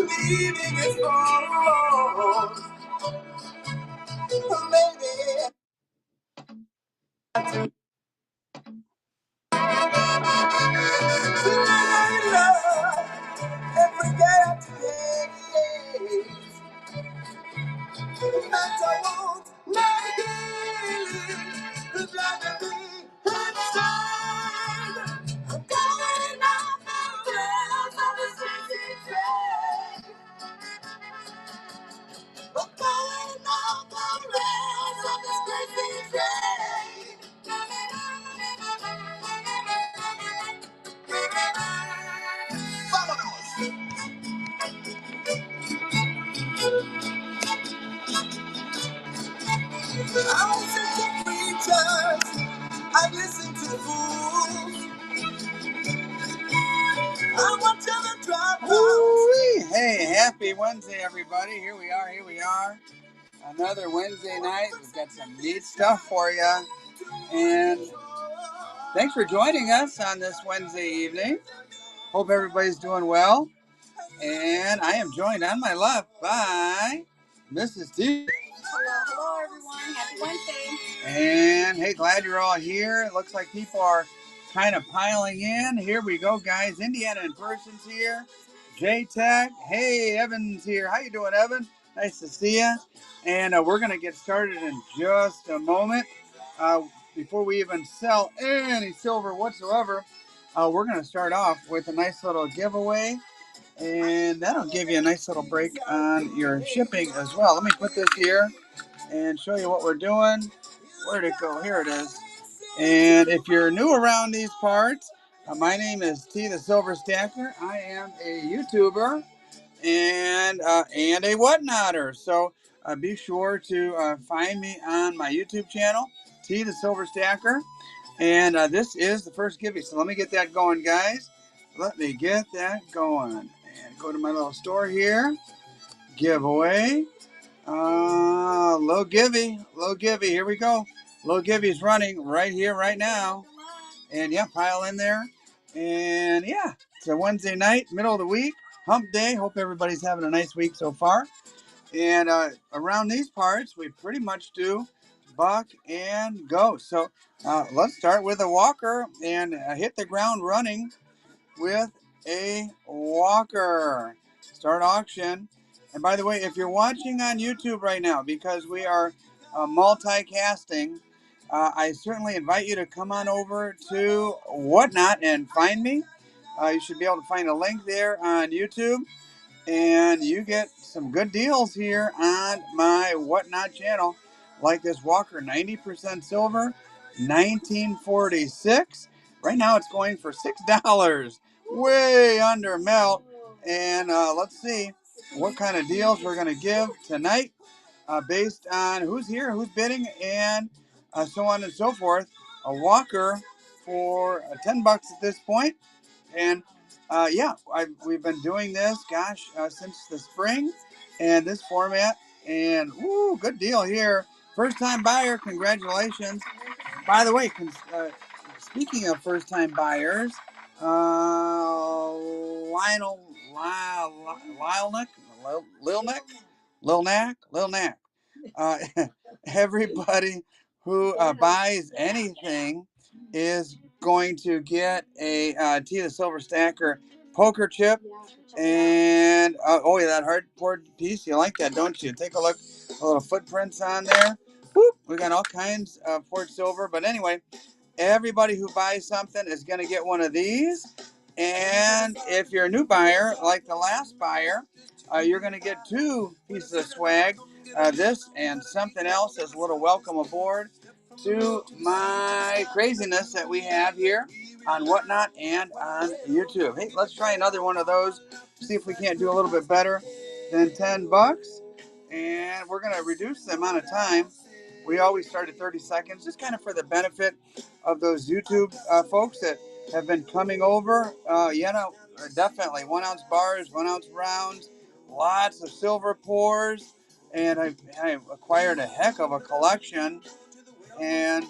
believing it's wrong. Maybe tonight, love, and forget today. That I won't let it be, like me inside. I'm going off the rails of this crazy train. I'm going off the rails of this crazy train. I listen to preachers, I listen to fools. I want you to drop out. Hey, happy Wednesday, everybody. Here we are. Another Wednesday night. We've got some neat stuff for you. And thanks for joining us on this Wednesday evening. Hope everybody's doing well. And I am joined on my left by Mrs. T. Hello, everyone. Happy Wednesday. And hey, glad you're all here. It looks like people are kind of piling in. Here we go, guys. Indiana in person's here. J-Tech. Hey, Evan's here. How you doing, Evan? Nice to see you. And we're going to get started in just a moment. Before we even sell any silver whatsoever, we're going to start off with a nice little giveaway. And that'll give you a nice little break on your shipping as well. Let me put this here and show you what we're doing. Where'd it go? Here it is. And if you're new around these parts, my name is T the Silver Stacker. I am a YouTuber and a whatnotter. So be sure to find me on my YouTube channel, T the Silver Stacker. And this is the first giveaway. So let me get that going, guys. Let me get that going. And go to my little store here. Giveaway. Low Givey. Here we go. Low Givey's running right here, right now. And yeah, pile in there. And yeah, it's a Wednesday night, middle of the week, hump day. Hope everybody's having a nice week so far. And around these parts, we pretty much do buck and go. So let's start with a walker and hit the ground running with a walker. Start auction. And by the way, if you're watching on YouTube right now, because we are multicasting, I certainly invite you to come on over to Whatnot and find me. You should be able to find a link there on YouTube. And you get some good deals here on my Whatnot channel, like this Walker 90% silver, 1946. Right now it's going for $6, way under melt. And let's see what kind of deals we're going to give tonight based on who's here, who's bidding, and so on and so forth. A Walker for $10 at this point. And yeah, we've been doing this, since the spring, and this format. And woo, good deal here. First time buyer, congratulations. By the way, speaking of first time buyers, Lil Knack. Uh, everybody who buys anything is going to get a T the Silver Stacker poker chip. And oh yeah, that hardboard piece, you like that, don't you? Take a look, a little footprints on there. Whoop, we got all kinds of poured silver. But anyway, everybody who buys something is going to get one of these. And if you're a new buyer, like the last buyer, you're going to get 2 pieces of swag. This and something else as a little welcome aboard to my craziness that we have here on Whatnot and on YouTube. Hey, let's try another one of those. See if we can't do a little bit better than $10. And we're going to reduce the amount of time. We always start at 30 seconds, just kind of for the benefit of those YouTube folks that have been coming over. Definitely 1 ounce bars, 1 ounce rounds, lots of silver pours. And I acquired a heck of a collection. And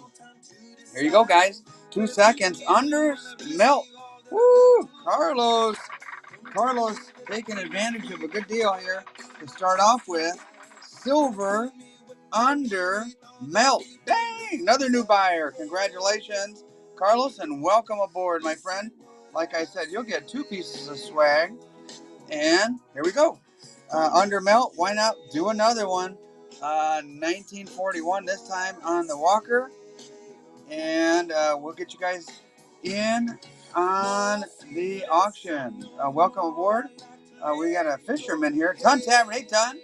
here you go, guys. 2 seconds under melt. Woo! Carlos. Carlos taking advantage of a good deal here to start off with. Silver under melt. Dang, another new buyer. Congratulations, Carlos, and welcome aboard, my friend. Like I said, you'll get 2 pieces of swag. And here we go. Under melt, why not do another one? 1941 this time on the Walker. And we'll get you guys in on the auction. Welcome aboard. We got a fisherman here. Ton Tavern. Hey, Ton.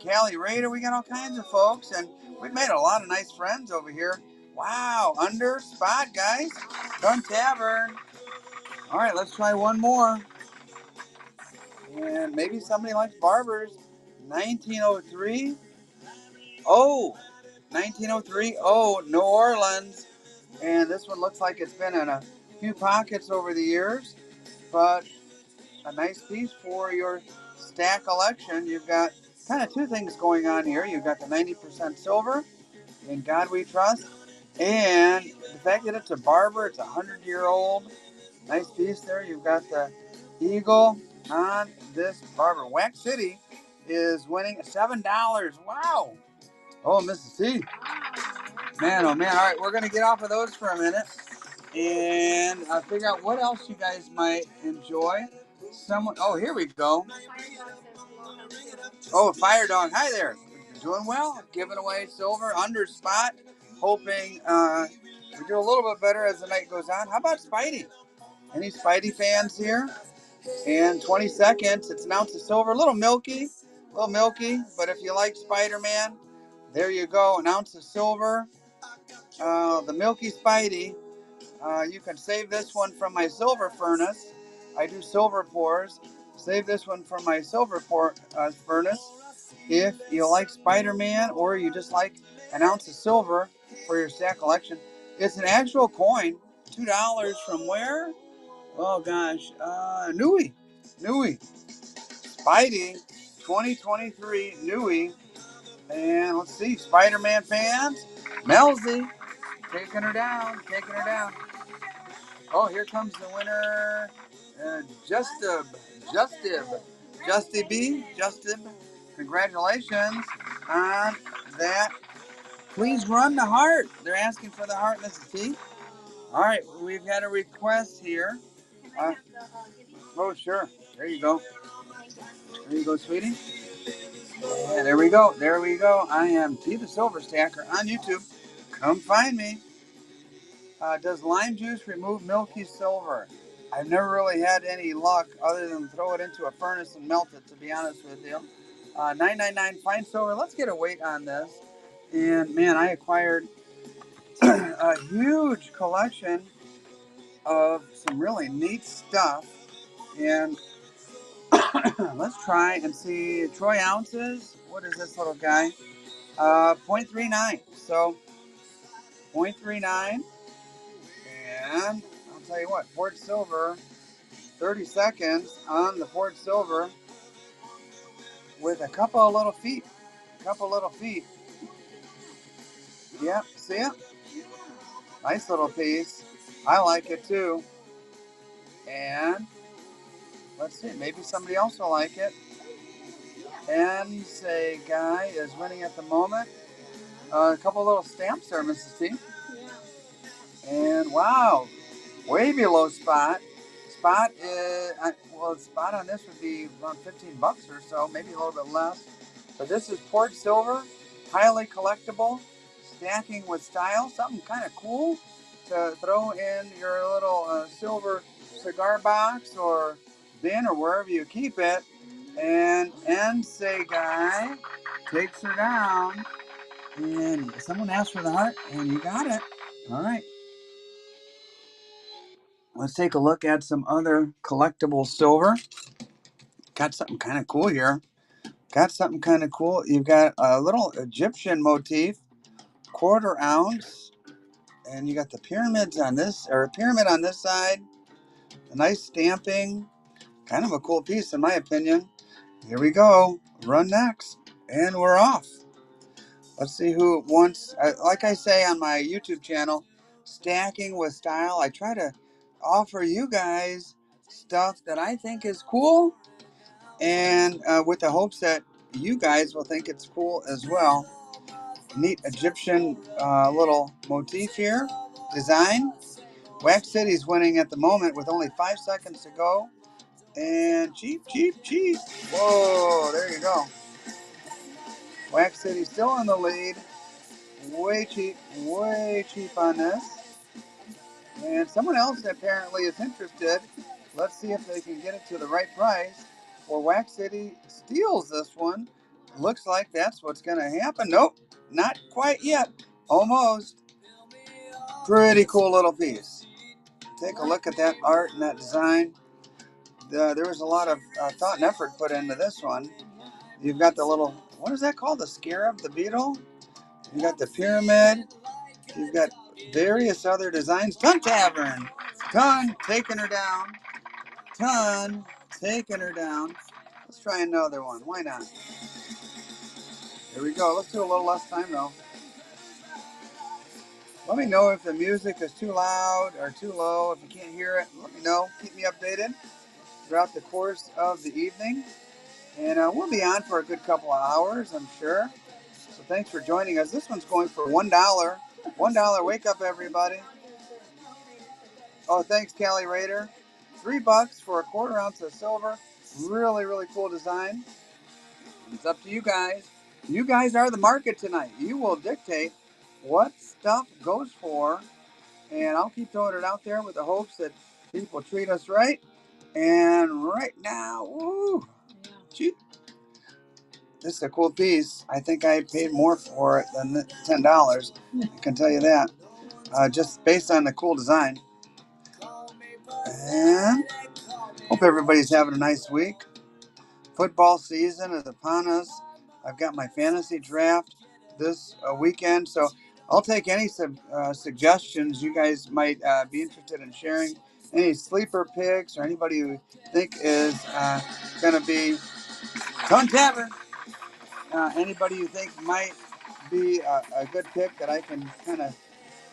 Cali Raider. We got all kinds of folks. And we've made a lot of nice friends over here. Wow. Under spot, guys. Ton Tavern. All right, let's try one more. And maybe somebody likes Barbers. 1903. Oh, 1903. Oh, New Orleans. And this one looks like it's been in a few pockets over the years, but a nice piece for your stack collection. You've got kind of 2 things going on here. You've got the 90% silver, In God We Trust, and the fact that it's a Barber, it's a 100-year-old. Nice piece there. You've got the eagle on this Barber. Wax City is winning $7. Wow. Oh, Mrs. T. Man, oh man. All right, we're going to get off of those for a minute and figure out what else you guys might enjoy. Oh, here we go. Oh, Fire Dog. Hi there. Doing well. Giving away silver under spot. Hoping we do a little bit better as the night goes on. How about Spidey? Any Spidey fans here? And 20 seconds. It's an ounce of silver. A little milky, but if you like Spider-Man, there you go. An ounce of silver. The Milky Spidey. You can save this one from my silver furnace. I do silver pours. Save this one from my silver furnace. If you like Spider-Man or you just like an ounce of silver for your stack collection. It's an actual coin. $2 from where? Oh gosh, Nui. Spidey, 2023 Nui. And let's see, Spider-Man fans. Melzy, taking her down. Oh, here comes the winner, Justib. Congratulations on that. Please run the heart. They're asking for the heart, Mrs. T. All right, we've got a request here. Oh, sure. There you go. There you go, sweetie. Yeah, there we go. I am T the Silver Stacker on YouTube. Come find me. Does lime juice remove milky silver? I've never really had any luck other than throw it into a furnace and melt it, to be honest with you. 999 fine silver. Let's get a weight on this. And man, I acquired a huge collection of some really neat stuff. And let's try and see troy ounces. What is this little guy? 0.39. So 0.39. And I'll tell you what, Port Silver, 30 seconds on the Port Silver with a couple of little feet. Yep, see it? Nice little piece. I like it too. And let's see, maybe somebody else will like it. And say guy is winning at the moment. A couple little stamps there, Mrs. T. And wow, way below spot. Spot on this would be around $15 or so, maybe a little bit less. But this is Port Silver, highly collectible, stacking with style, something kind of cool to throw in your little silver cigar box or bin or wherever you keep it. And say guy takes her down, and someone asked for the heart, and you got it. All right. Let's take a look at some other collectible silver. Got something kind of cool here. You've got a little Egyptian motif, 1/4 ounce, and you got the pyramids on this, or a pyramid on this side. A nice stamping. Kind of a cool piece, in my opinion. Here we go. Run next. And we're off. Let's see who wants, like I say on my YouTube channel, stacking with style. I try to offer you guys stuff that I think is cool, and with the hopes that you guys will think it's cool as well. Neat Egyptian little motif here, design. Wax City's winning at the moment with only 5 seconds to go. And cheap, cheap, cheap. Whoa, there you go. Wax City still in the lead. Way cheap on this. And someone else apparently is interested. Let's see if they can get it to the right price. Or Wax City steals this one. Looks like that's what's going to happen. Nope, not quite yet. Almost. Pretty cool little piece. Take a look at that art and that design. There was a lot of thought and effort put into this one. You've got the little, what is that called? The scarab, the beetle? You got the pyramid. You've got various other designs. Ton Tavern. Ton taking her down. Ton taking her down. Let's try another one. Why not? Here we go. Let's do a little less time though. Let me know if the music is too loud or too low. If you can't hear it, let me know. Keep me updated throughout the course of the evening. And we'll be on for a good couple of hours, I'm sure. So thanks for joining us. This one's going for $1. $1. Wake up, everybody. Oh, thanks, Callie Raider. $3 for a 1/4 ounce of silver. Really, really cool design. It's up to you guys. You guys are the market tonight. You will dictate what stuff goes for. And I'll keep throwing it out there with the hopes that people treat us right. And right now, woo, cheap. This is a cool piece. I think I paid more for it than $10. I can tell you that. Just based on the cool design. And hope everybody's having a nice week. Football season is upon us. I've got my fantasy draft this weekend, so I'll take any suggestions you guys might be interested in sharing. Any sleeper picks or anybody you think is going to be Ton Tavern. Anybody you think might be a good pick that I can kind of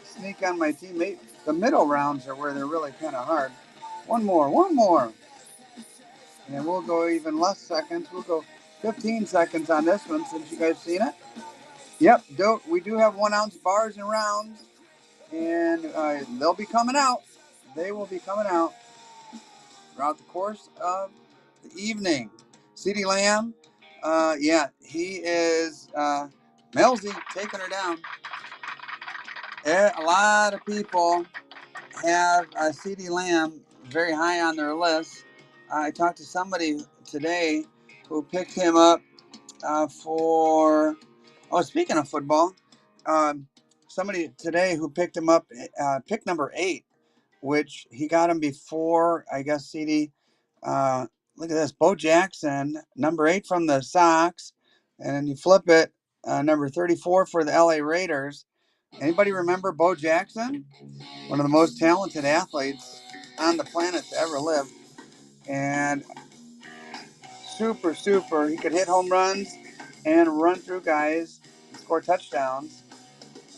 sneak on my teammate. The middle rounds are where they're really kind of hard. One more. And we'll go even less seconds. We'll go 15 seconds on this one since you guys seen it. Yep, we do have 1 ounce bars and rounds. And they'll be coming out. They will be coming out throughout the course of the evening. CeeDee Lamb, he is Melzy taking her down. A lot of people have CeeDee Lamb very high on their list. I talked to somebody today who picked him up speaking of football, somebody today who picked him up, pick number 8, which he got him before, I guess, CeeDee. Look at this, Bo Jackson, number 8 from the Sox, and then you flip it, number 34 for the LA Raiders. Anybody remember Bo Jackson? One of the most talented athletes on the planet to ever live. And super, he could hit home runs and run through guys and score touchdowns.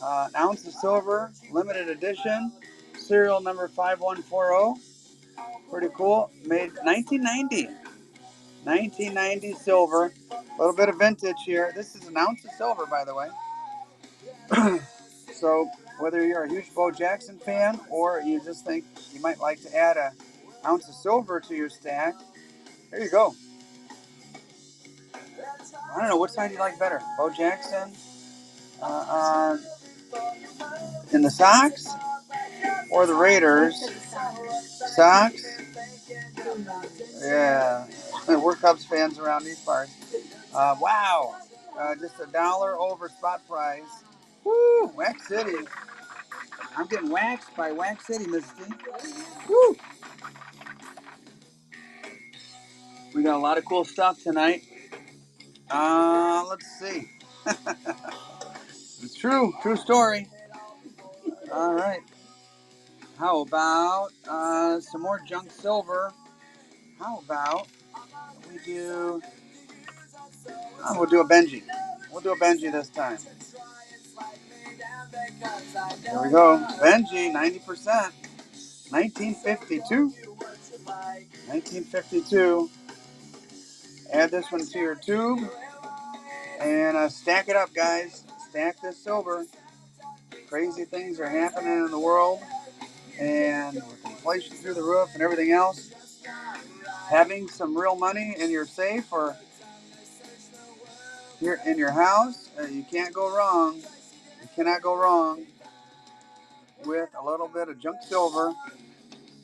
An ounce of silver, limited edition, serial number 5140. Pretty cool. Made 1990. 1990 silver. A little bit of vintage here. This is an ounce of silver, by the way. So whether you're a huge Bo Jackson fan or you just think you might like to add an ounce of silver to your stack, there you go. I don't know, what side do you like better? Bo Jackson in the Sox or the Raiders? Sox? Yeah. We're Cubs fans around these parts. Wow. Just $1 over spot price. Woo! Wax City. I'm getting waxed by Wax City, Misty. Woo! We got a lot of cool stuff tonight. Let's see. It's true story. All right. How about some more junk silver? How about we'll do a Benji. We'll do a Benji this time. Here we go. Benji, 90%. 1952. 1952. Add this one to your tube. And stack it up, guys. Stack this silver. Crazy things are happening in the world. And with inflation through the roof and everything else, having some real money in your safe or here in your house, you can't go wrong. You cannot go wrong with a little bit of junk silver.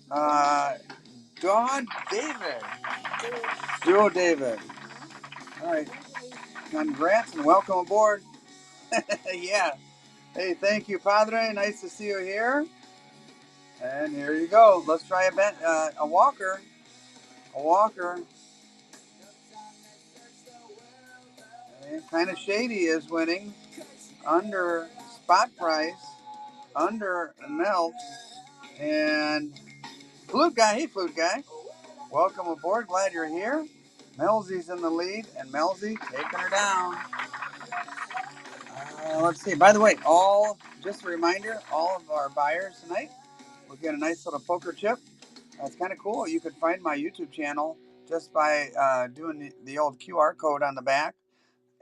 Don David. Duo David. All right. Congrats and welcome aboard. Yeah. Hey, thank you, Padre. Nice to see you here. And here you go. Let's try a walker. A walker. And kind of shady is winning. Under spot price. Under melt. And Flute Guy. Hey, Flute Guy. Welcome aboard. Glad you're here. Melzy's in the lead. And Melzy taking her down. Let's see. By the way, just a reminder, all of our buyers tonight will get a nice little poker chip. It's kind of cool. You can find my YouTube channel just by doing the old QR code on the back.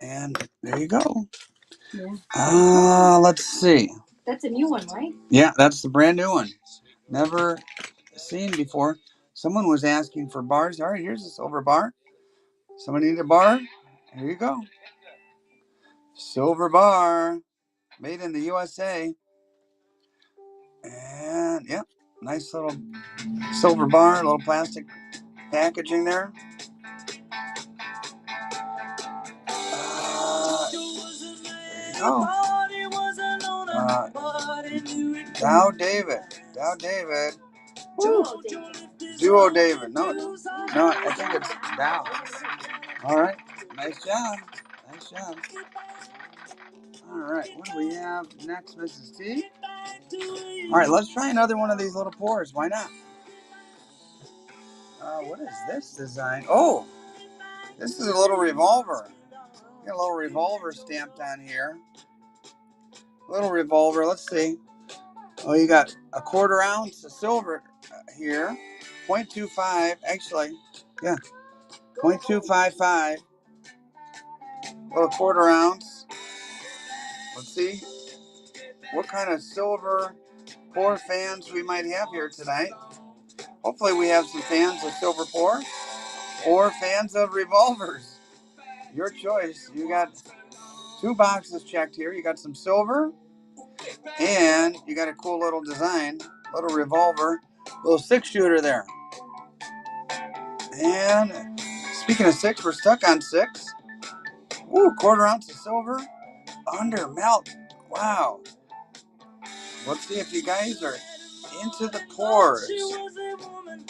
And there you go. Yeah. Let's see. That's a new one, right? Yeah, that's the brand new one. Never seen before. Someone was asking for bars. All right, here's a silver bar. Someone need a bar? Here you go. Silver bar. Made in the USA. And, yep, nice little silver bar, a little plastic packaging there. Dow David. Dow David. Duo David. No, I think it's Dow. All right. Nice job. Nice job. All right. What do we have next, Mrs. T? All right. Let's try another one of these little pours. Why not? What is this design? Oh, this is a little revolver. Got a little revolver stamped on here. Little revolver. Let's see. Oh, you got a 1/4 ounce of silver here. 0.25. Actually, yeah. 0.255. Little 1/4 ounce. Let's see what kind of silver pour fans we might have here tonight. Hopefully we have some fans of silver pour or fans of revolvers. Your choice. You got 2 boxes checked here. You got some silver and you got a cool little design, little revolver, little 6-shooter there. And speaking of 6, we're stuck on 6. Ooh, 1/4 ounce of silver under melt. Wow. Let's see if you guys are into the pours.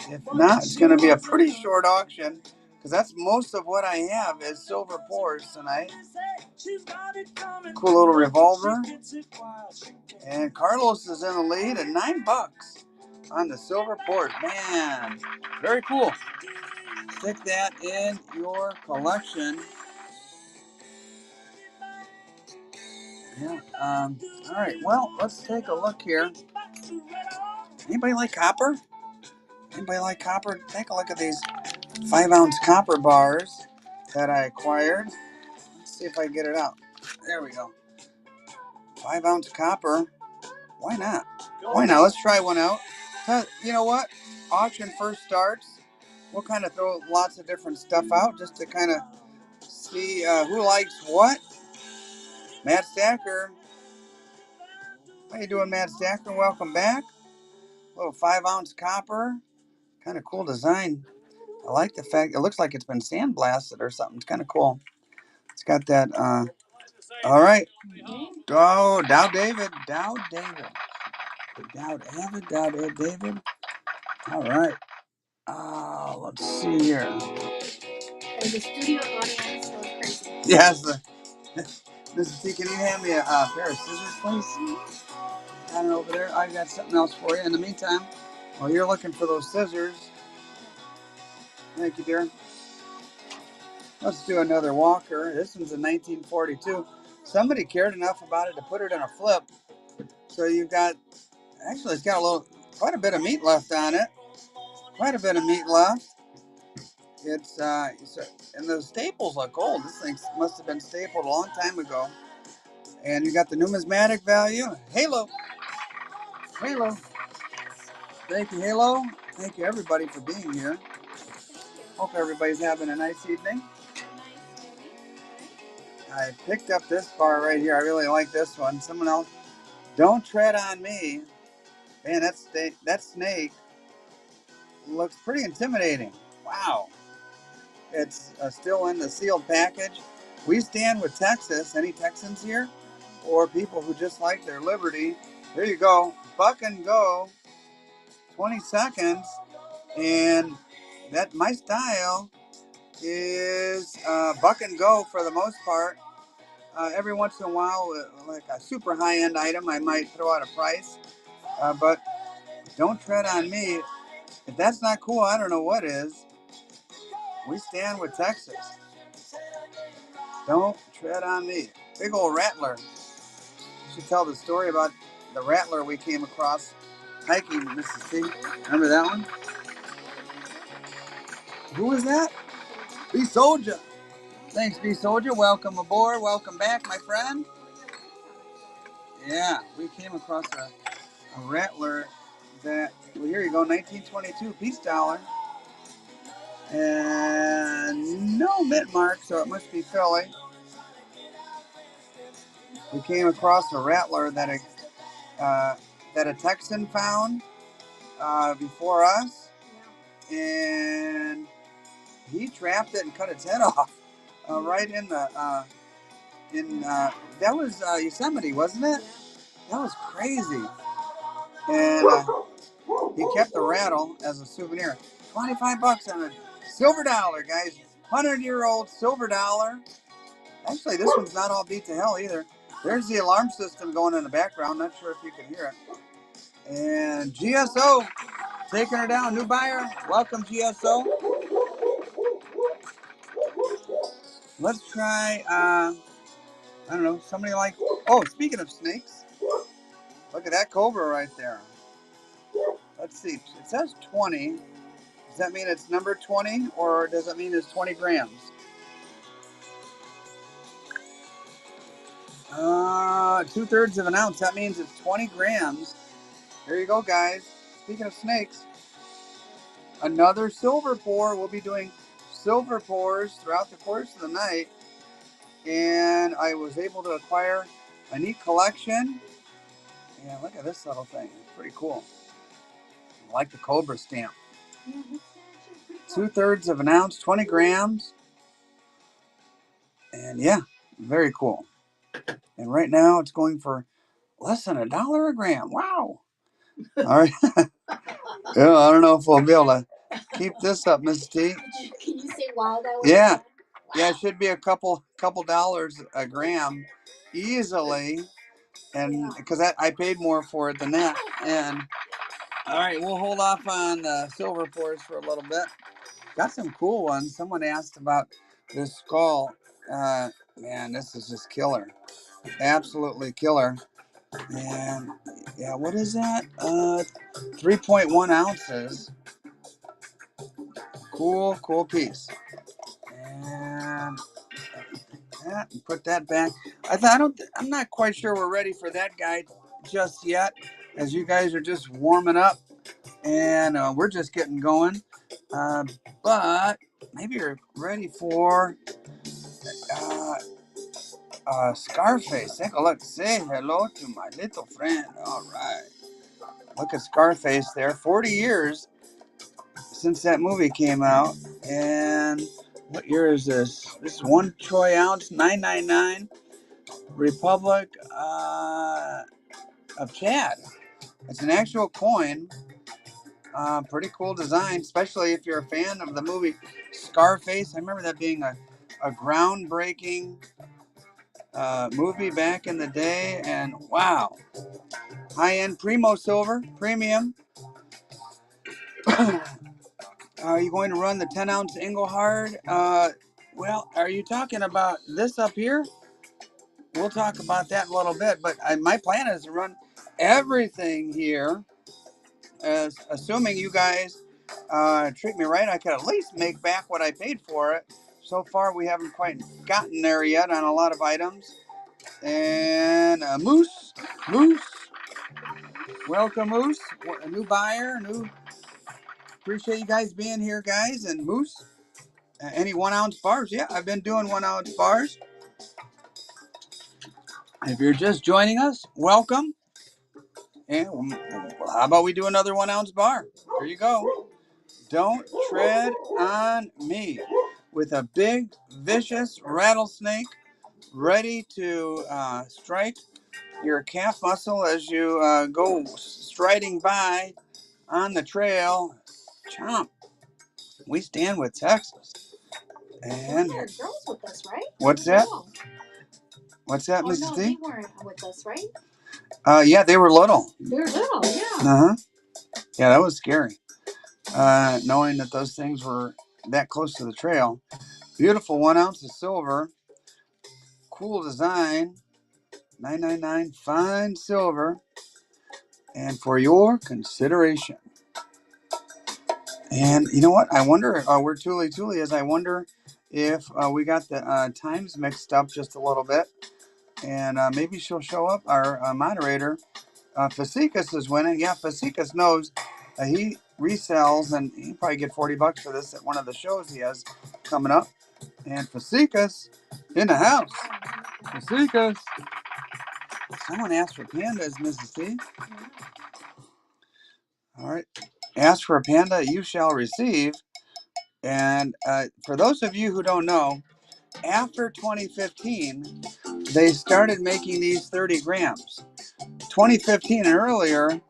If not, it's going to be a pretty short auction because that's most of what I have is silver pours tonight. Cool little revolver. And Carlos is in the lead at $9 on the silver pours. Man, very cool. Stick that in your collection. Yeah. All right. Well, let's take a look here. Anybody like copper? Anybody like copper? Take a look at these 5-ounce copper bars that I acquired. Let's see if I can get it out. There we go. 5-ounce copper. Why not? Why not? Let's try one out. You know what? Auction first starts. We'll kind of throw lots of different stuff out just to kind of see who likes what. Matt Stacker. How you doing, Matt Stacker? Welcome back. Little 5-ounce copper. Kind of cool design. I like the fact it looks like it's been sandblasted or something. It's kind of cool. It's got that. All right. Oh, Dow David. Dow David. Dow David. All right. Let's see here. And the studio audience goes crazy. Yes. Mrs. T, can you hand me a pair of scissors, please? Got it over there. I got something else for you. In the meantime, while you're looking for those scissors, thank you, dear. Let's do another walker. This one's a 1942. Somebody cared enough about it to put it in a flip. So you've got, actually it's got quite a bit of meat left on it. quite a bit of meat left. It's and the staples look old. This thing must have been stapled a long time ago. And you got the numismatic value. Halo. Halo. Thank you, Halo. Thank you, everybody, for being here. Hope everybody's having a nice evening. I picked up this bar right here. I really like this one. Someone else. Don't tread on me. Man, that snake looks pretty intimidating. Wow. It's still in the sealed package. We stand with Texas. Any Texans here? Or people who just like their liberty? There you go. Buck and go. 20 seconds. And that my style is buck and go for the most part. Every once in a while, like a super high-end item, I might throw out a price. But don't tread on me. If that's not cool, I don't know what is. We stand with Texas. Don't tread on me. Big old rattler. You should tell the story about the rattler we came across hiking Mississippi. Remember that one? Who was that? B Soldier. Thanks, B Soldier. Welcome aboard. Welcome back, my friend. Yeah, we came across a rattler that, well, here you go, 1922 peace dollar. And no mint mark, so it must be Philly. We came across a rattler that a Texan found before us, and he trapped it and cut its head off right in the that was Yosemite, wasn't it? That was crazy. And he kept the rattle as a souvenir. $25 on a silver dollar, guys. 100-year-old silver dollar. Actually, this one's not all beat to hell either. There's the alarm system going in the background. Not sure if you can hear it. And GSO taking her down. New buyer. Welcome, GSO. Let's try, I don't know, somebody like, oh, speaking of snakes, look at that cobra right there. Let's see. It says 20. Does that mean it's number 20, or does it mean it's 20 grams? 2/3 of an ounce. That means it's 20 grams. There you go, guys. Speaking of snakes, another silver pour. We'll be doing silver pours throughout the course of the night. And I was able to acquire a neat collection. And look at this little thing. It's pretty cool. I like the Cobra stamp. 2/3 of an ounce, 20 grams. And yeah, very cool. And right now it's going for less than $1 a gram. Wow. All right. Yeah, I don't know if we'll be able to keep this up, Miss T. Can you say wow that way? Yeah. Yeah, it should be a couple dollars a gram easily. And because I paid more for it than that. And all right, we'll hold off on the silver pours for a little bit. Got some cool ones. Someone asked about this skull. Man, this is just killer. Absolutely killer. And yeah, what is that? 3.1 ounces. Cool piece. And that, and put that back. I'm not quite sure we're ready for that guy just yet, as you guys are just warming up, and we're just getting going. But maybe you're ready for Scarface. Take a look. Say hello to my little friend. All right. Look at Scarface there. 40 years since that movie came out. And what year is this? This is 1 troy ounce, $9.99. Republic of Chad. It's an actual coin. Pretty cool design, especially if you're a fan of the movie Scarface. I remember that being a groundbreaking movie back in the day. And wow, high-end Primo silver, premium. Are you going to run the 10-ounce Engelhard? Well, are you talking about this up here? We'll talk about that in a little bit, but my plan is to run everything here, assuming you guys treat me right, I could at least make back what I paid for it. So far, we haven't quite gotten there yet on a lot of items. And Moose, welcome, Moose. A new buyer, appreciate you guys being here, guys. And Moose, any 1 ounce bars? Yeah, I've been doing 1 ounce bars. If you're just joining us, welcome. And how about we do another 1 ounce bar? Here you go. Don't tread on me, with a big, vicious rattlesnake ready to strike your calf muscle as you go striding by on the trail. Chomp. We stand with Texas. And girls with us, right? What's that? No. What's that, Mrs. No, T? they weren't with us, right? Yeah, they were little. They were little, yeah. Uh-huh. Yeah, that was scary. Knowing that those things were that close to the trail. Beautiful 1 ounce of silver. Cool design. $9.99 fine silver. And for your consideration. And you know what? I wonder where Tuli is. I wonder if we got the times mixed up just a little bit. And maybe she'll show up. Our moderator, Fasikas, is winning. Yeah, Fasikas knows he resells, and he probably get $40 for this at one of the shows he has coming up. And Fasikas in the house. Fasikas. Someone asked for pandas, Mrs. T. All right. Ask for a panda, you shall receive. And for those of you who don't know, after 2015, they started making these 30 grams. 2015 and earlier,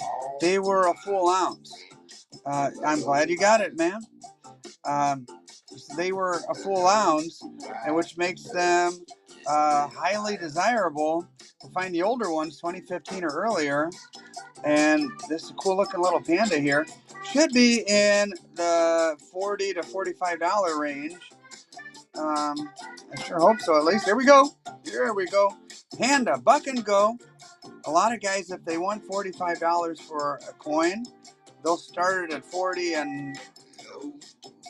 they were a full ounce. I'm glad you got it, man. They were a full ounce, and which makes them highly desirable to find the older ones, 2015 or earlier. And this is a cool looking little panda here. Should be in the $40 to $45 range. I sure hope so, at least. Here we go. Panda, buck and go. A lot of guys, if they want $45 for a coin, they'll start it at 40 and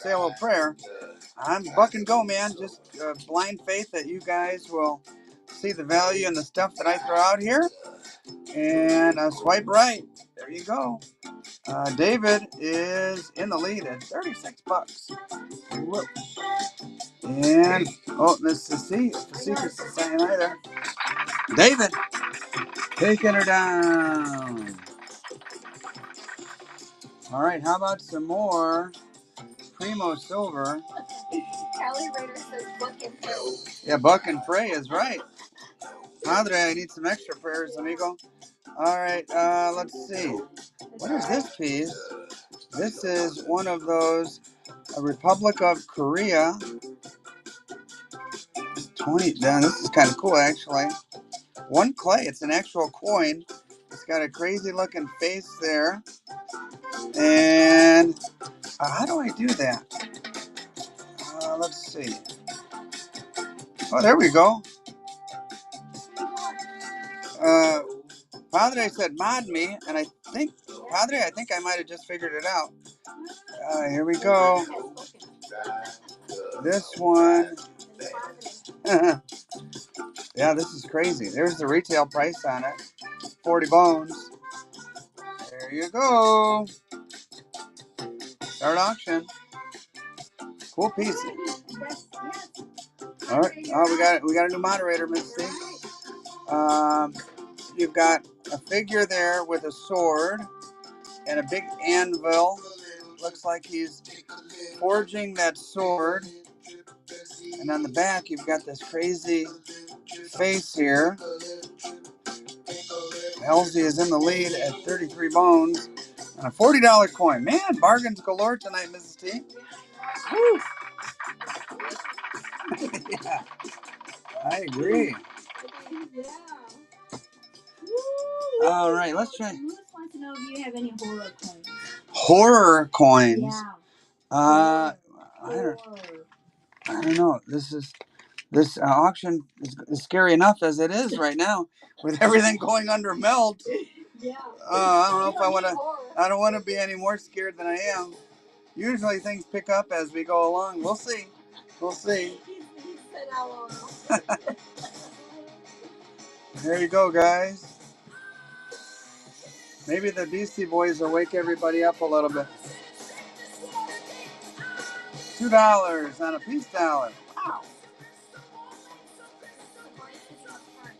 say a little prayer. I'm buck and go, man. Just blind faith that you guys will see the value in the stuff that I throw out here. And swipe right. There you go. David is in the lead at $36. Whoop. And Mrs. C. Secret's saying hi there. David, taking her down. All right, how about some more Primo Silver? Callie Rader says Buck and Pray. Yeah, Buck and Pray is right. Padre, I need some extra prayers, amigo. All right, let's see. What is this piece? This is one of those Republic of Korea. 20. Yeah, this is kind of cool, actually. One clay. It's an actual coin. It's got a crazy looking face there. And how do I do that? Let's see. Oh, there we go. Padre said mod me, and I think I might have just figured it out. Here we go. This one. Yeah, this is crazy. There's the retail price on it. 40 bones. There you go. Start auction. Cool piece. All right. Oh, we got a new moderator, Miss C. You've got a figure there with a sword and a big anvil. Looks like he's forging that sword. And on the back, you've got this crazy face here. Elsie is in the lead at 33 bones and a $40 coin. Man, bargains galore tonight, Mrs. T. Woo. Yeah, I agree. All right, let's try. Louis wants to know if you have any horror coins. Horror coins? Yeah. I don't know. This auction is scary enough as it is right now with everything going under melt. Yeah. I don't know if I want to. I don't want to be any more scared than I am. Usually things pick up as we go along. We'll see. We'll see. There you go, guys. Maybe the Beastie Boys will wake everybody up a little bit. $2 on a peace dollar. Wow.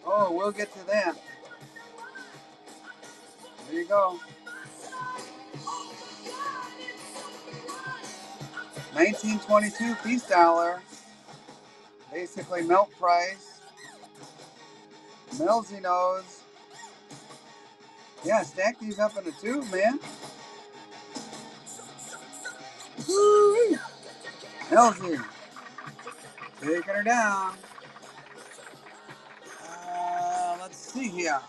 Oh, we'll get to that. There you go. 1922 peace dollar. Basically melt price. Millsy knows. Yeah, stack these up in a tube, man. Woo! Millsy. Taking her down. Let's see here.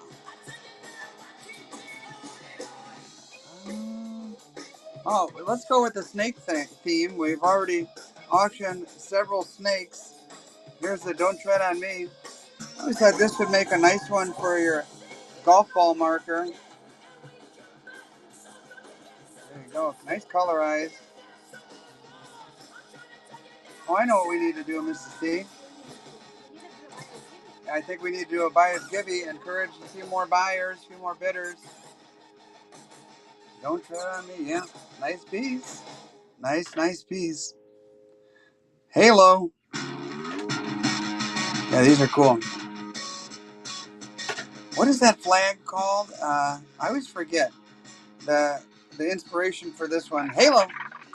Oh, let's go with the snake theme. We've already auctioned several snakes. Here's the Don't Tread on Me. I always thought this would make a nice one for your golf ball marker. There you go. Nice colorized. Oh, I know what we need to do, Mrs. C. I think we need to do a buyer's givey. Encourage a few more buyers, a few more bidders. Don't tread on me. Yeah. Nice piece. Nice piece. Halo. Yeah, these are cool. What is that flag called? I always forget the inspiration for this one. Halo.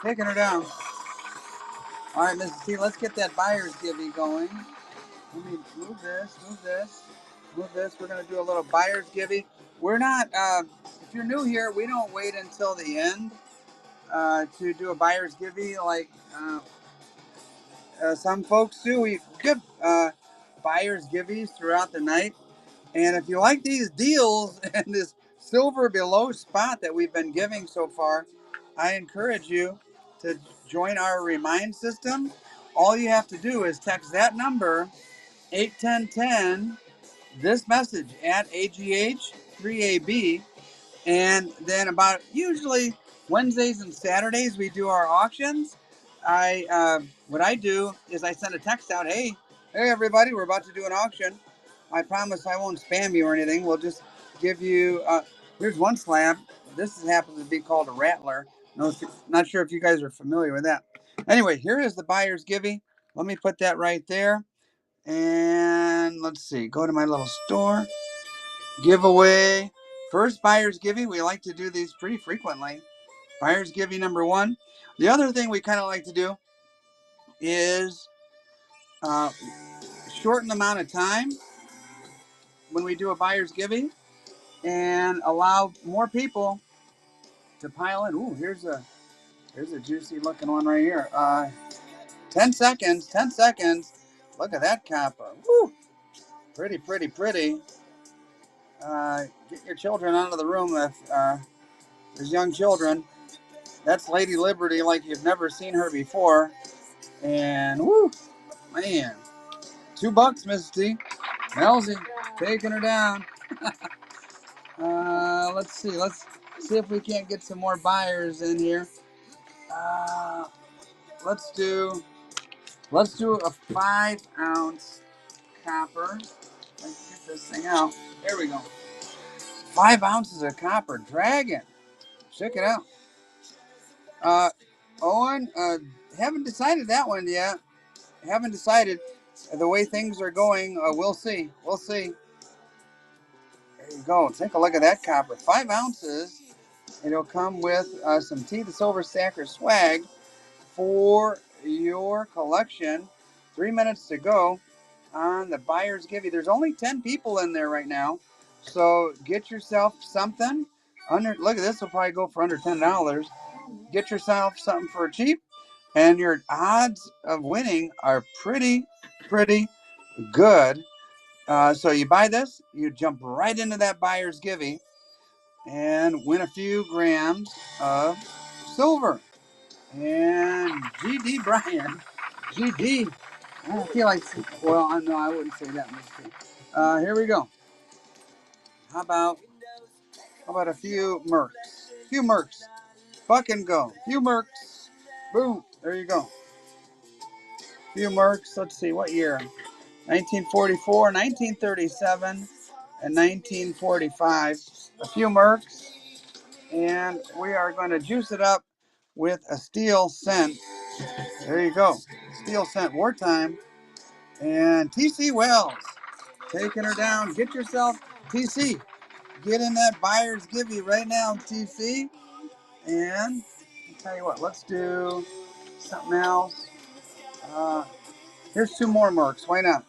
Taking her down. All right, Mrs. C, let's get that buyer's givey going. Let me move this. We're going to do a little buyer's givey. We're not, if you're new here, we don't wait until the end to do a buyer's givey like some folks do. We give buyer's givvies throughout the night. And if you like these deals and this silver below spot that we've been giving so far, I encourage you to join our remind system. All you have to do is text that number 81010, this message at AGH3AB, and then about usually Wednesdays and Saturdays we do our auctions. What I do is I send a text out, hey everybody, we're about to do an auction. I promise I won't spam you or anything. We'll just give you. Here's one slab. This happens to be called a rattler. No, not sure if you guys are familiar with that. Anyway, here is the buyer's givey. Let me put that right there. And let's see. Go to my little store. Giveaway. First buyer's givey. We like to do these pretty frequently. Buyer's givey number one. The other thing we kind of like to do is shorten the amount of time when we do a buyer's givey and allow more people to pile in. Ooh, here's a juicy looking one right here. 10 seconds. Look at that copper. Woo! Pretty. Get your children out of the room if there's young children. That's Lady Liberty like you've never seen her before. And woo, man. $2, Mrs. T. Melzy taking her down. Let's see if we can't get some more buyers in here. Let's do a 5-ounce copper. Let's get this thing out. There we go. 5 ounces of copper dragon. Check it out. Owen, haven't decided that one yet. Haven't decided. The way things are going, we'll see. There you go. Take a look at that copper. 5 ounces. It'll come with some T the Silver Stacker swag for your collection. 3 minutes to go on the buyer's givey. There's only 10 people in there right now, so get yourself something. Look at this. Will probably go for under $10. Get yourself something for cheap, and your odds of winning are pretty good. So you buy this, you jump right into that buyer's givey and win a few grams of silver. And GD Brian, GD. I feel like, well, no, I wouldn't say that mistake. Here we go. How about a few mercs? Buck and go. Few mercs. Boom. There you go. A few Mercs. Let's see, what year? 1944, 1937, and 1945. A few Mercs. And we are going to juice it up with a steel cent. There you go. Steel cent wartime. And TC Wells taking her down. Get yourself, TC, get in that buyer's givey right now, TC. And I'll tell you what, let's do something else. Here's two more Mercs. Why not?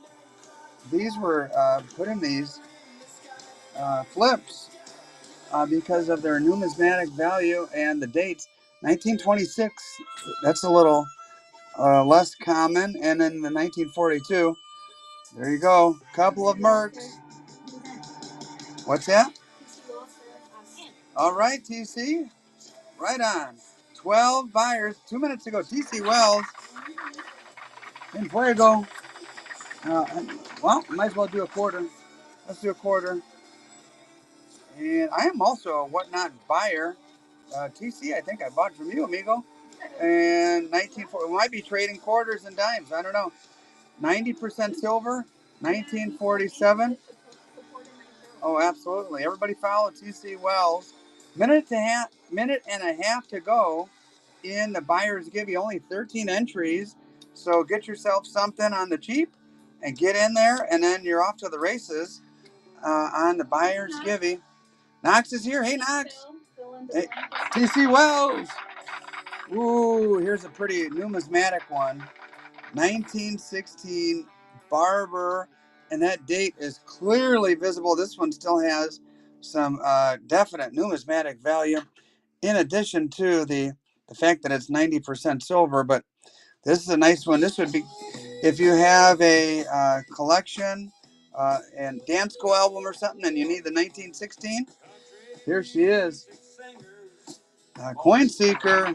These were put in these flips because of their numismatic value and the dates. 1926, that's a little less common. And then the 1942, there you go. Couple of Mercs. What's that? All right, TC. Right on. 12 buyers. 2 minutes ago. TC Wells. In Fuego. Well, might as well do a quarter. Let's do a quarter. And I am also a whatnot buyer. TC, I think I bought from you, amigo. And 1940. We might be trading quarters and dimes. I don't know. 90% silver. 1947. Oh, absolutely. Everybody follow TC Wells. Minute and a half to go in the buyer's give you only 13 entries. So get yourself something on the cheap and get in there, and then you're off to the races on the buyer's givey. Knox is here. Hey, Knox. Hey, TC Wells. Ooh, here's a pretty numismatic one. 1916 Barber, and that date is clearly visible. This one still has some definite numismatic value, in addition to the fact that it's 90% silver. But this is a nice one. This would be, if you have a collection and Dansko album or something, and you need the 1916. Here she is, Coin Seeker,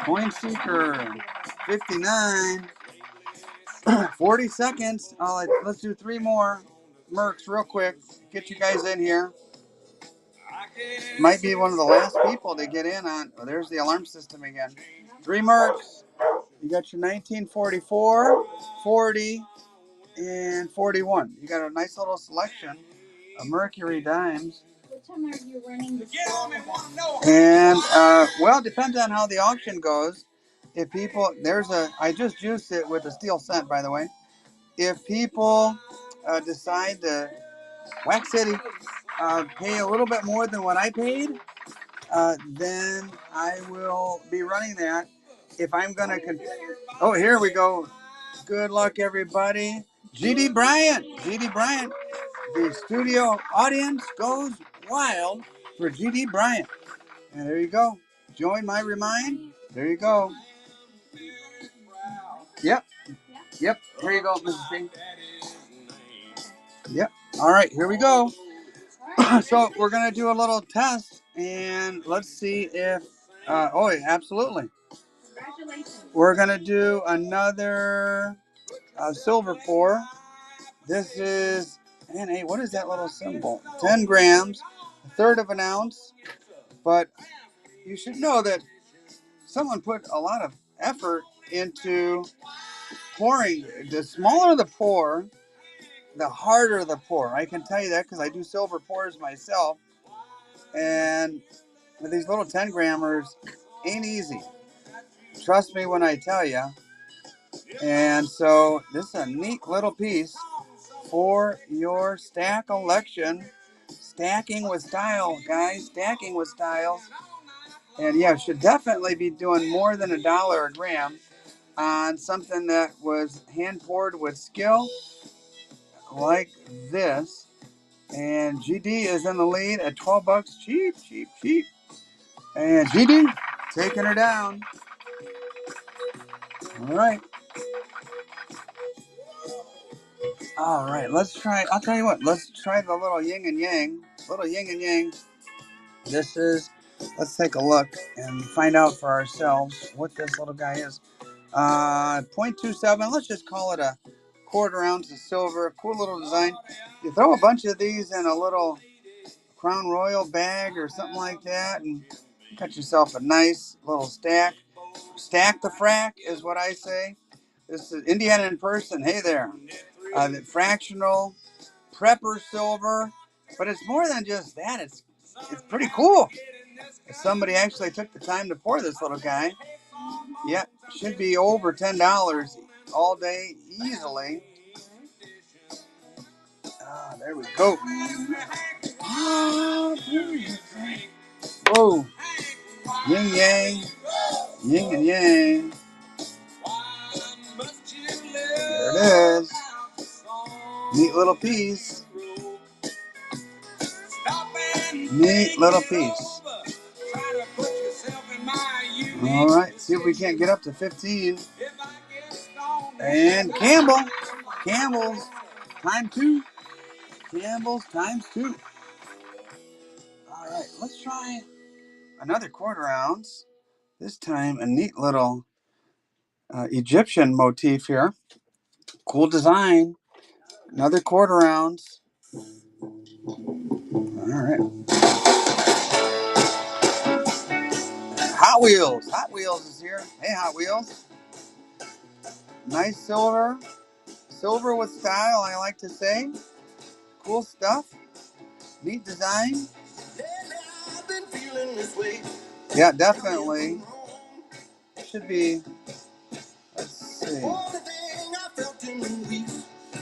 59. 40 seconds. Let's do three more Mercs real quick. Get you guys in here. Might be one of the last people to get in on. Oh, there's the alarm system again. Three Mercs. You got your 1944, 40, and 41. You got a nice little selection of Mercury dimes. What time are you running this? And, well, depends on how the auction goes. If people, I just juiced it with a steel cent, by the way. If people decide to, Wax City, pay a little bit more than what I paid, then I will be running that. If I'm going to, oh, here we go. Good luck, everybody. GD Bryant. The studio audience goes wild for GD Bryant. And there you go. Join my remind. There you go. Yep. Here you go, Mrs. C. Yep. All right, here we go. So we're going to do a little test, and let's see if, absolutely. Congratulations. We're going to do another silver pour. This is, man, hey, what is that little symbol? 10 grams, a third of an ounce. But you should know that someone put a lot of effort into pouring. The smaller the pour, the harder the pour. I can tell you that because I do silver pours myself. And with these little 10 grammers, ain't easy. Trust me when I tell you. And so this is a neat little piece for your stack election. Stacking with style, guys. Stacking with style. And yeah, should definitely be doing more than $1 a gram on something that was hand poured with skill like this. And GD is in the lead at $12. Cheap. And GD taking her down. All right, let's try. I'll tell you what, let's try the little yin and yang. Let's take a look and find out for ourselves what this little guy is. 0.27, let's just call it a quarter ounce of silver. Cool little design. You throw a bunch of these in a little Crown Royal bag or something like that, and got yourself a nice little stack. Stack the frack is what I say. This is Indiana in person. Hey there. The fractional prepper silver, but it's more than just that. It's pretty cool. Somebody actually took the time to pour this little guy. Yep, should be over $10 all day easily. Ah, there we go. Whoa. Yin yang. Yin and yang. There it is. Neat little piece. Neat little piece. All right, see if we can't get up to 15. And Campbell's time 2. Campbell's times 2. All right, let's try another quarter ounce. This time a neat little Egyptian motif here. Cool design. Another quarter ounce. All right. Hot Wheels. Hot Wheels is here. Hey, Hot Wheels. Nice silver. Silver with style, I like to say. Cool stuff. Neat design. Yeah, definitely. Should be, let's see.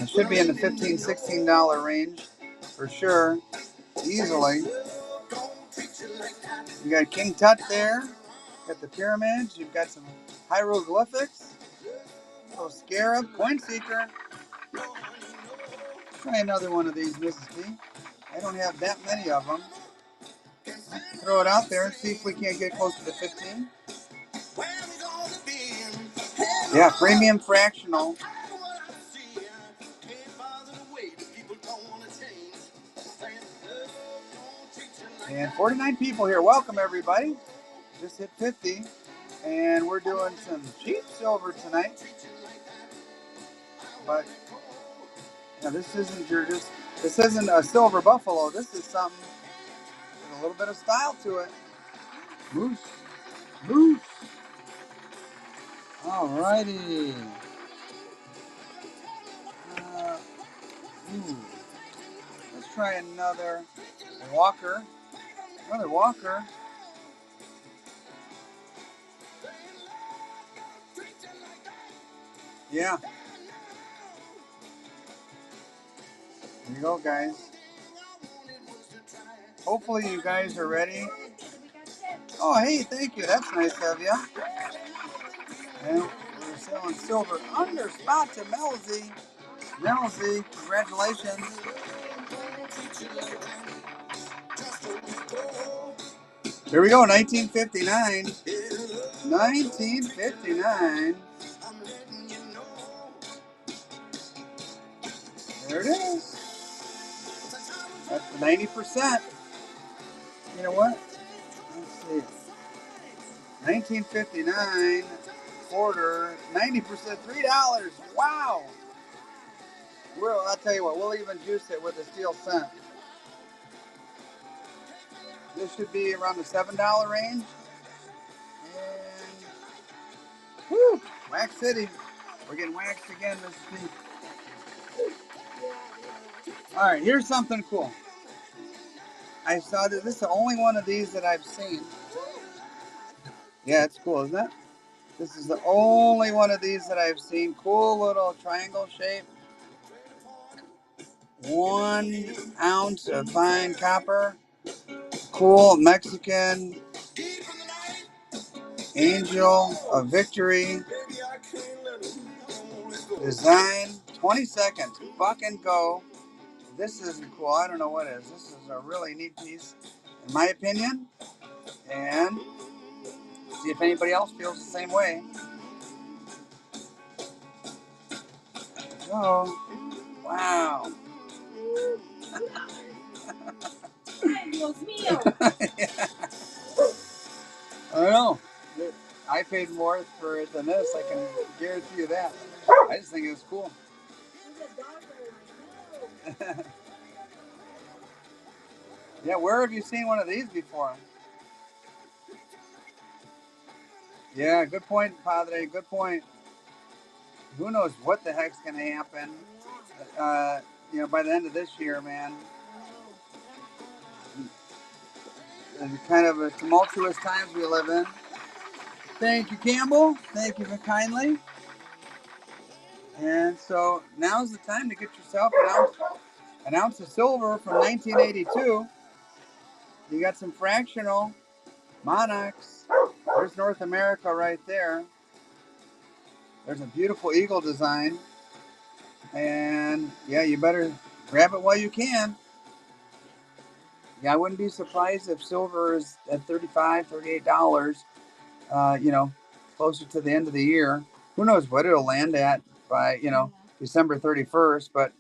It should be in the $15, $16 range for sure. Easily. You got King Tut there. Got the pyramids. You've got some hieroglyphics. Little scarab. Coin seeker. Try another one of these, Mrs. P. I don't have that many of them. Throw it out there. See if we can't get close to the 15. Yeah, premium fractional. And 49 people here. Welcome, everybody. Just hit 50. And we're doing some cheap silver tonight. But yeah, this isn't a silver buffalo. This is something with a little bit of style to it. Moose. Moose. Alrighty. Let's try another Walker. Another Walker. Yeah. Here you go, guys. Hopefully you guys are ready. Oh, hey, thank you. That's nice of you. And we're selling silver under spot to Melzy. Melzy, congratulations. Here we go, 1959. 1959. There it is. That's the 90%. You know what? Let's see. 1959 quarter, 90%, $3. Wow. I'll tell you what, we'll even juice it with a steel cent. This should be around the $7 range. And whoo, Wax City. We're getting waxed again, Mrs. P. All right, here's something cool. I saw this is the only one of these that I've seen. Yeah, it's cool, isn't it? This is the only one of these that I've seen. Cool little triangle shape. 1 ounce of fine copper. Cool Mexican angel of victory design. 20 seconds. Fucking go. This isn't cool. I don't know what is. This is a really neat piece, in my opinion. And see if anybody else feels the same way. So, wow. Yeah. I don't know. I paid more for it than this. I can guarantee you that. I just think it was cool. Yeah, where have you seen one of these before? Yeah, good point, Padre. Good point. Who knows what the heck's going to happen? By the end of this year, man. It's kind of a tumultuous times we live in. Thank you, Campbell. Thank you for kindly. And so now's the time to get yourself an ounce of silver from 1982. You got some fractional monarchs. There's North America right there. There's a beautiful eagle design. And yeah, you better grab it while you can. Yeah, I wouldn't be surprised if silver is at $35, $38, closer to the end of the year. Who knows what it'll land at by, December 31st. But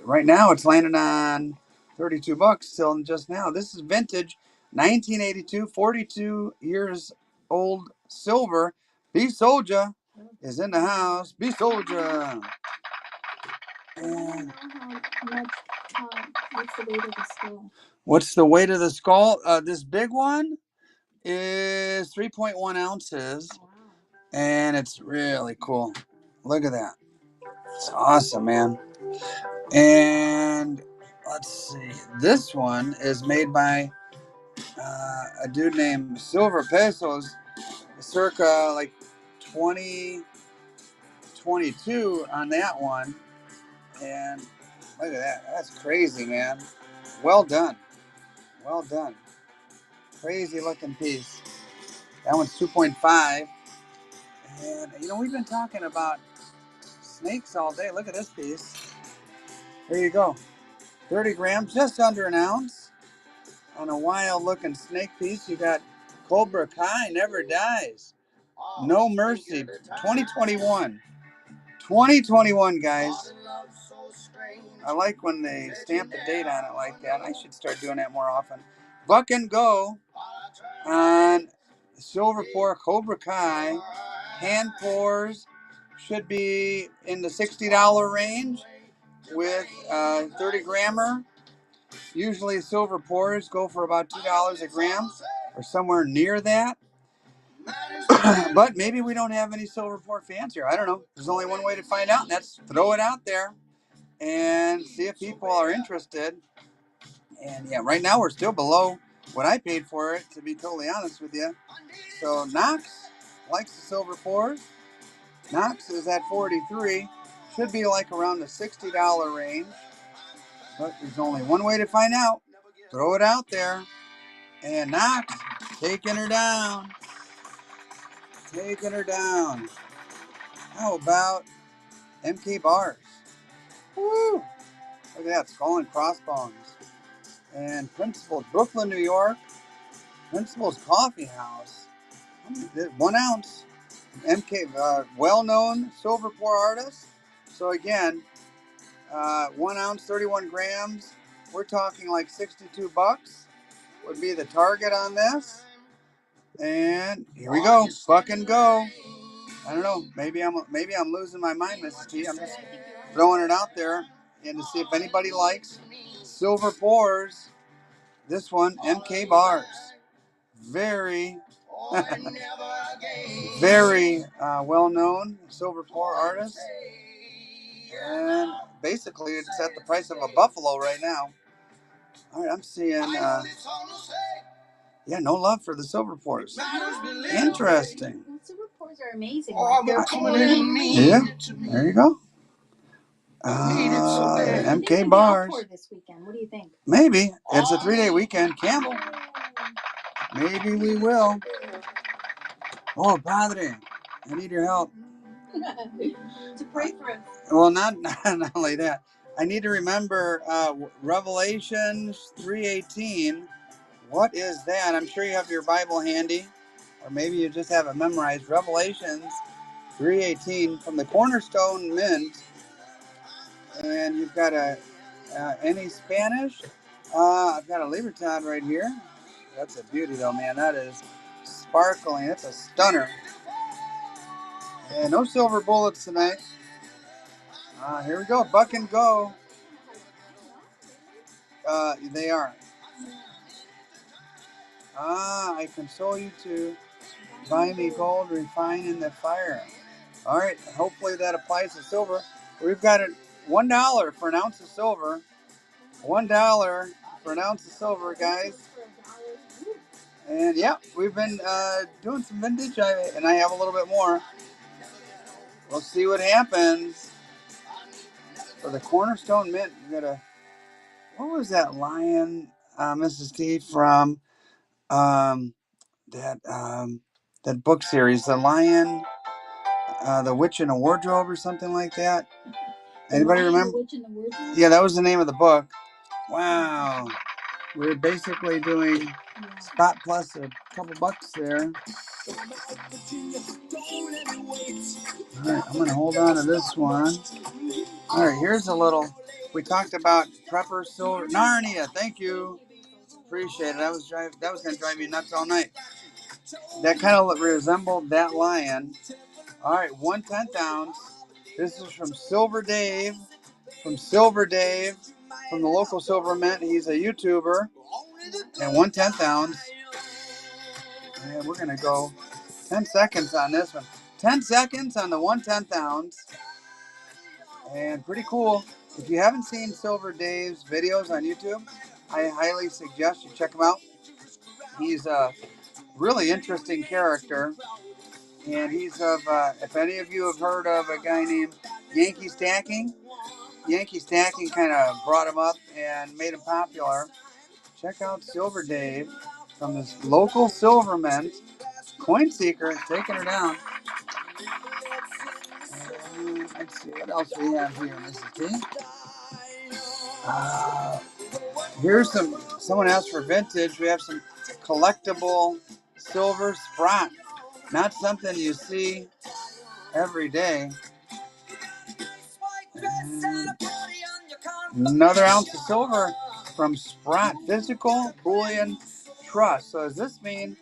right now it's landing on $32 still just now. This is vintage 1982, 42 years old silver. B Soldier is in the house. B Soldier. And what's the weight of the skull? What's the weight of the skull? This big one is 3.1 ounces. Wow. And it's really cool. Look at that. It's awesome, man. And let's see. This one is made by a dude named Silver Pesos, circa like 2022 on that one. And look at that. That's crazy, man. Well done. Well done. Crazy looking piece. That one's 2.5. And, we've been talking about snakes all day. Look at this piece. There you go. 30 grams, just under an ounce. On a wild looking snake piece, you got Cobra Kai, Never Dies. No Mercy, 2021. 2021, guys. I like when they stamp the date on it like that. I should start doing that more often. Buck and Go on Silver Pour Cobra Kai. Hand pours should be in the $60 range with 30 grammer. Usually silver pours go for about $2 a gram or somewhere near that. But maybe we don't have any silver pour fans here. I don't know. There's only one way to find out, and that's throw it out there and see if people are interested. And yeah, right now we're still below what I paid for it, to be totally honest with you. So Knox likes the silver pours. Knox is at 43. Should be like around the $60 range. But there's only one way to find out. Throw it out there. And Knox taking her down. Taking her down. How about MK Bars? Woo! Look at that. Skull and Crossbones. And Principles, Brooklyn, New York. Principles Coffee House. 1 ounce. MK, well-known silver pour artist. So again, 1 ounce, 31 grams. We're talking like $62 would be the target on this. And here we go, Buck and Go. I don't know. Maybe I'm losing my mind, Mrs. T. I'm just throwing it out there and to see if anybody likes silver pours. This one, MK Bars. Very, very well-known silver pour artist. And basically, it's at the price of a buffalo right now. All right, I'm seeing. No love for the silver pours. Interesting. Silver pours are amazing. Yeah, there you go. MK Bars. This weekend. What do you think? Maybe. It's a 3-day weekend. Campbell. Maybe we will. Oh, Padre, I need your help. To pray for us. Well, not only that. I need to remember Revelations 3:18. What is that? I'm sure you have your Bible handy, or maybe you just have it memorized. Revelations 3:18 from the Cornerstone Mint. And you've got any Spanish? I've got a Libertad right here. That's a beauty, though, man. That is sparkling. That's a stunner. And no silver bullets tonight. Here we go. Buck and Go. They are. I console you too. Buy me gold, refine in the fire. All right, hopefully that applies to silver. We've got it $1 for an ounce of silver. $1 for an ounce of silver, guys. And yeah, we've been doing some vintage, and I have a little bit more. We'll see what happens. For the Cornerstone Mint, you got a, what was that lion, Mrs. T, from um, that that book series, The Lion, The Witch in a Wardrobe, or something like that? Anybody remember? The Witch in the Wardrobe? Yeah, that was the name of the book. Wow. We're basically doing spot plus a couple bucks there. All right, I'm going to hold on to this one. All right, here's a little. We talked about Prepper Silver. Narnia, thank you. Appreciate it. That was going to drive me nuts all night. That kind of resembled that lion. All right, 1/10 ounce. This is from Silver Dave. From the local Silver Mint. He's a YouTuber. And 1/10 ounce. And we're going to go 10 seconds on this one. 10 seconds on the 1/10 ounce. And pretty cool. If you haven't seen Silver Dave's videos on YouTube, I highly suggest you check him out. He's a really interesting character. And he's of, if any of you have heard of a guy named Yankee Stacking kind of brought him up and made him popular. Check out Silver Dave from this local Silver Mint. Coin Seeker, taking her down. And let's see what else we have here, Mrs. T. Here's someone asked for vintage. We have some collectible silver Sprott. Not something you see every day. And another ounce of silver from Sprott Physical Bullion Trust. So does this mean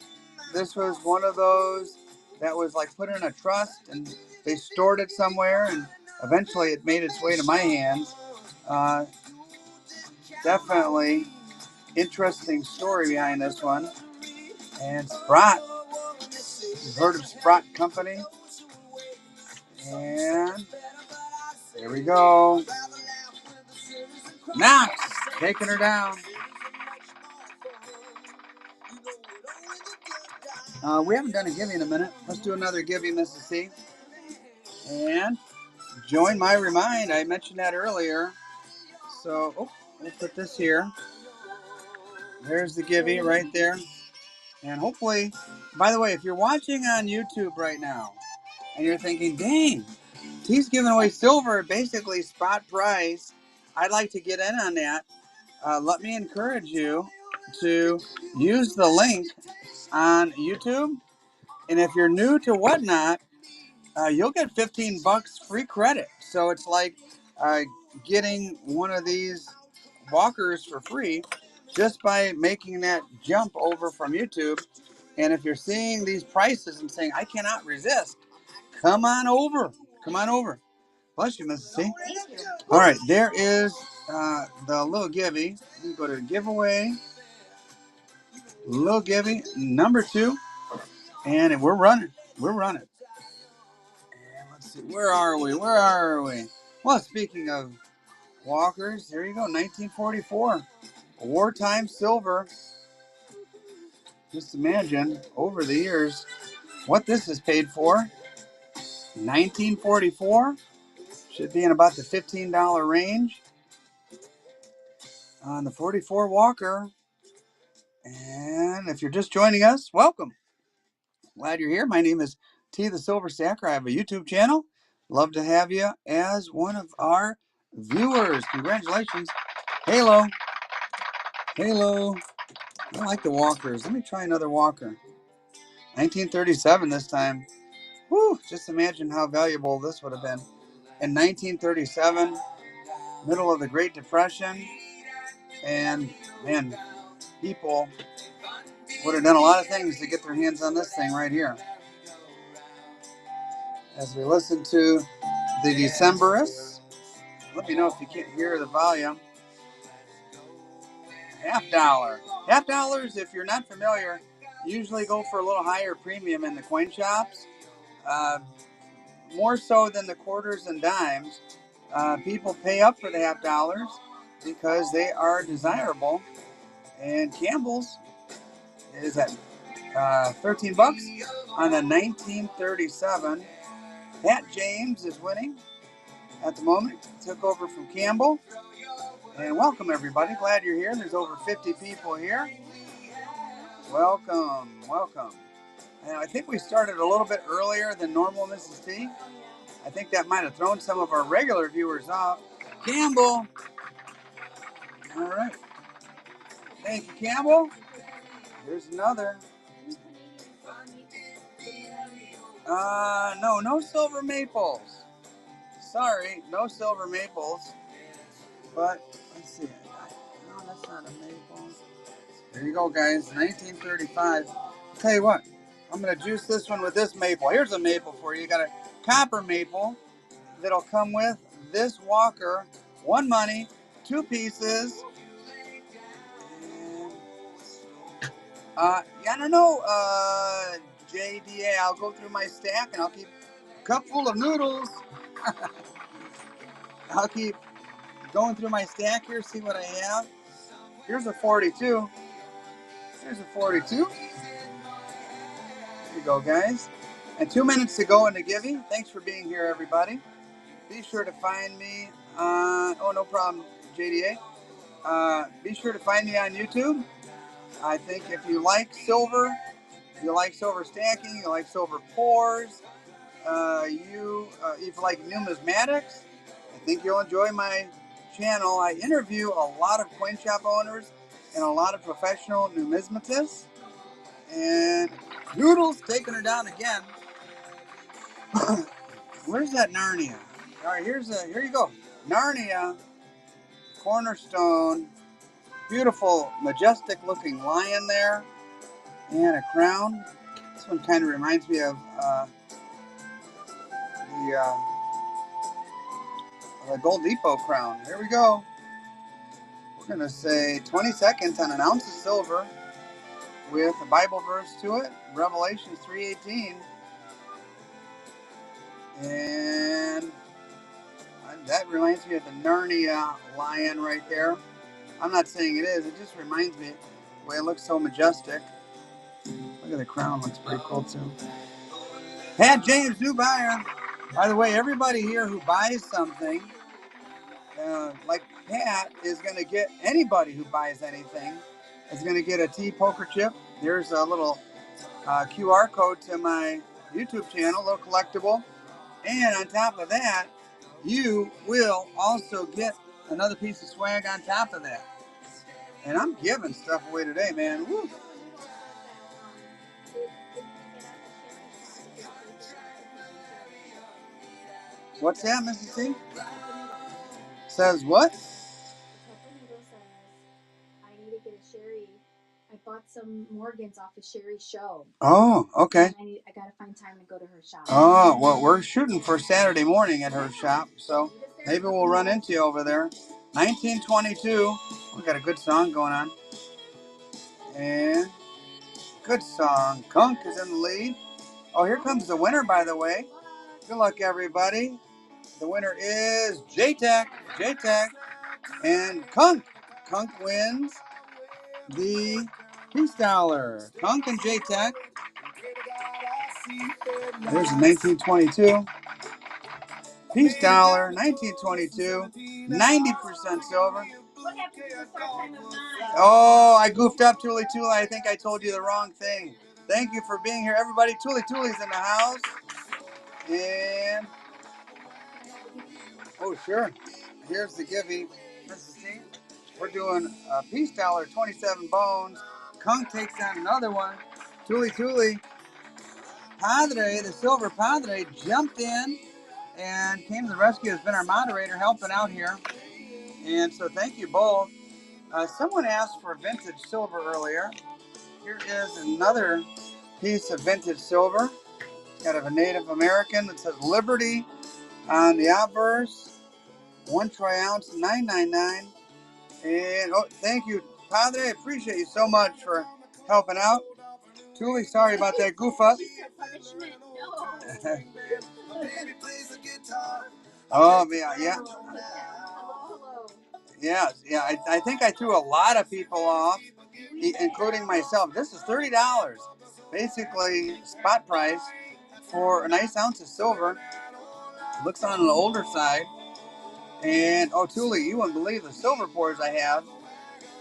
this was one of those that was like put in a trust and they stored it somewhere and eventually it made its way to my hands? Definitely interesting story behind this one. And Sprott, you've heard of Sprott Company. And here we go. Knox, taking her down. We haven't done a Gibby in a minute. Let's do another Gibby, Mrs. C. And join my remind. I mentioned that earlier. So, we'll put this here. There's the Gibby right there. And hopefully, by the way, if you're watching on YouTube right now and you're thinking, dang, he's giving away silver at basically spot price, I'd like to get in on that. Let me encourage you to use the link on YouTube. And if you're new to Whatnot, you'll get 15 bucks free credit. So it's like getting one of these walkers for free just by making that jump over from YouTube. And if you're seeing these prices and saying, I cannot resist, come on over. Come on over. Bless you, Mrs. C. All right, there is the little Gibby. We go to giveaway. Little Gibby, number 2. And we're running. We're running. And let's see. Where are we? Well, speaking of walkers, here you go. 1944. Wartime silver. Just imagine over the years what this is paid for. 1944. Should be in about the $15 range on the 44 Walker. And if you're just joining us, welcome. Glad you're here. My name is T the Silver Stacker. I have a YouTube channel. Love to have you as one of our viewers. Congratulations. Halo. I like the walkers. Let me try another walker. 1937 this time. Whew, just imagine how valuable this would have been. In 1937, middle of the Great Depression, and man, people would have done a lot of things to get their hands on this thing right here. As we listen to the Decemberists, let me know if you can't hear the volume. $50. $50, if you're not familiar, usually go for a little higher premium in the coin shops, more so than the quarters and dimes. People pay up for the half dollars because they are desirable. And Campbell's is at $13 on the 1937. Pat James is winning at the moment. Took over from Campbell. And welcome, everybody. Glad you're here. There's over 50 people here. Welcome, welcome. And I think we started a little bit earlier than normal, Mrs. T. I think that might have thrown some of our regular viewers off. Campbell. All right. Thank you, Campbell. Here's another. No silver maples. Sorry, no silver maples. But, let's see. No, that's not a maple. There you go, guys. 1935. I'll tell you what. I'm going to juice this one with this maple. Here's a maple for you. You got a copper maple that'll come with this Walker. 1 money, 2 pieces. And, I don't know, JDA. I'll go through my stack and I'll keep a cup full of noodles. I'll keep going through my stack here, see what I have. Here's a 42. Here's a 42. There you go, guys. And 2 minutes to go in the giving. Thanks for being here, everybody. Be sure to find me no problem, JDA. Be sure to find me on YouTube. I think if you like silver, you like silver stacking, you like silver pours, if you like numismatics, I think you'll enjoy my channel. I interview a lot of coin shop owners and a lot of professional numismatists. And Noodles taking her down again. Where's that Narnia? All right, here you go. Narnia, cornerstone, beautiful, majestic looking lion there, and a crown. This one kind of reminds me of the Gold Depot crown. Here we go. We're going to say 20 seconds on an ounce of silver with a Bible verse to it, Revelation 3:18. And that reminds me of the Narnia lion right there. I'm not saying it is. It just reminds me the way it looks so majestic. Look at the crown. Looks pretty cool, too. Pat James, new buyer. By the way, everybody here who buys something, like Pat, is going to get, anybody who buys anything is going to get a T poker chip. There's a little QR code to my YouTube channel, a little collectible. And on top of that, you will also get another piece of swag on top of that. And I'm giving stuff away today, man. Woo. What's that, Mrs. C? Says what? I need to get a Sherry. I bought some Morgans off of Sherry's show. Oh, okay. I gotta find time to go to her shop. Oh, well, we're shooting for Saturday morning at her shop, so maybe we'll run into you over there. 1922. We got a good song going on. And good song. Kunk is in the lead. Oh, here comes the winner, by the way. Good luck, everybody. The winner is J-Tech. J-Tech. And Kunk. Kunk wins the Peace Dollar. Kunk and J-Tech. There's a 1922. Peace Dollar, 1922. 90% silver. Oh, I goofed up, Tuli Tuli. I think I told you the wrong thing. Thank you for being here, everybody. Tuli Tuli's in the house. And, oh, sure. Here's the givey. Mrs. C. We're doing a Peace Dollar, 27 bones. Kunk takes on another one. Tuli Tuli. Padre, the Silver Padre, jumped in and came to the rescue. Has been our moderator helping out here. And so thank you both. Someone asked for vintage silver earlier. Here is another piece of vintage silver. Got a Native American that says Liberty on the obverse. 1 troy ounce, $9.99. And oh, thank you, Padre. I appreciate you so much for helping out. Tuli, sorry about that goof up. Punishment. No. Oh, man, yeah. Hello. Yeah, I think I threw a lot of people off, including myself. This is $30. Basically, spot price for a nice ounce of silver. Looks on the older side. And, oh, Tuli, you wouldn't believe the silver pours I have.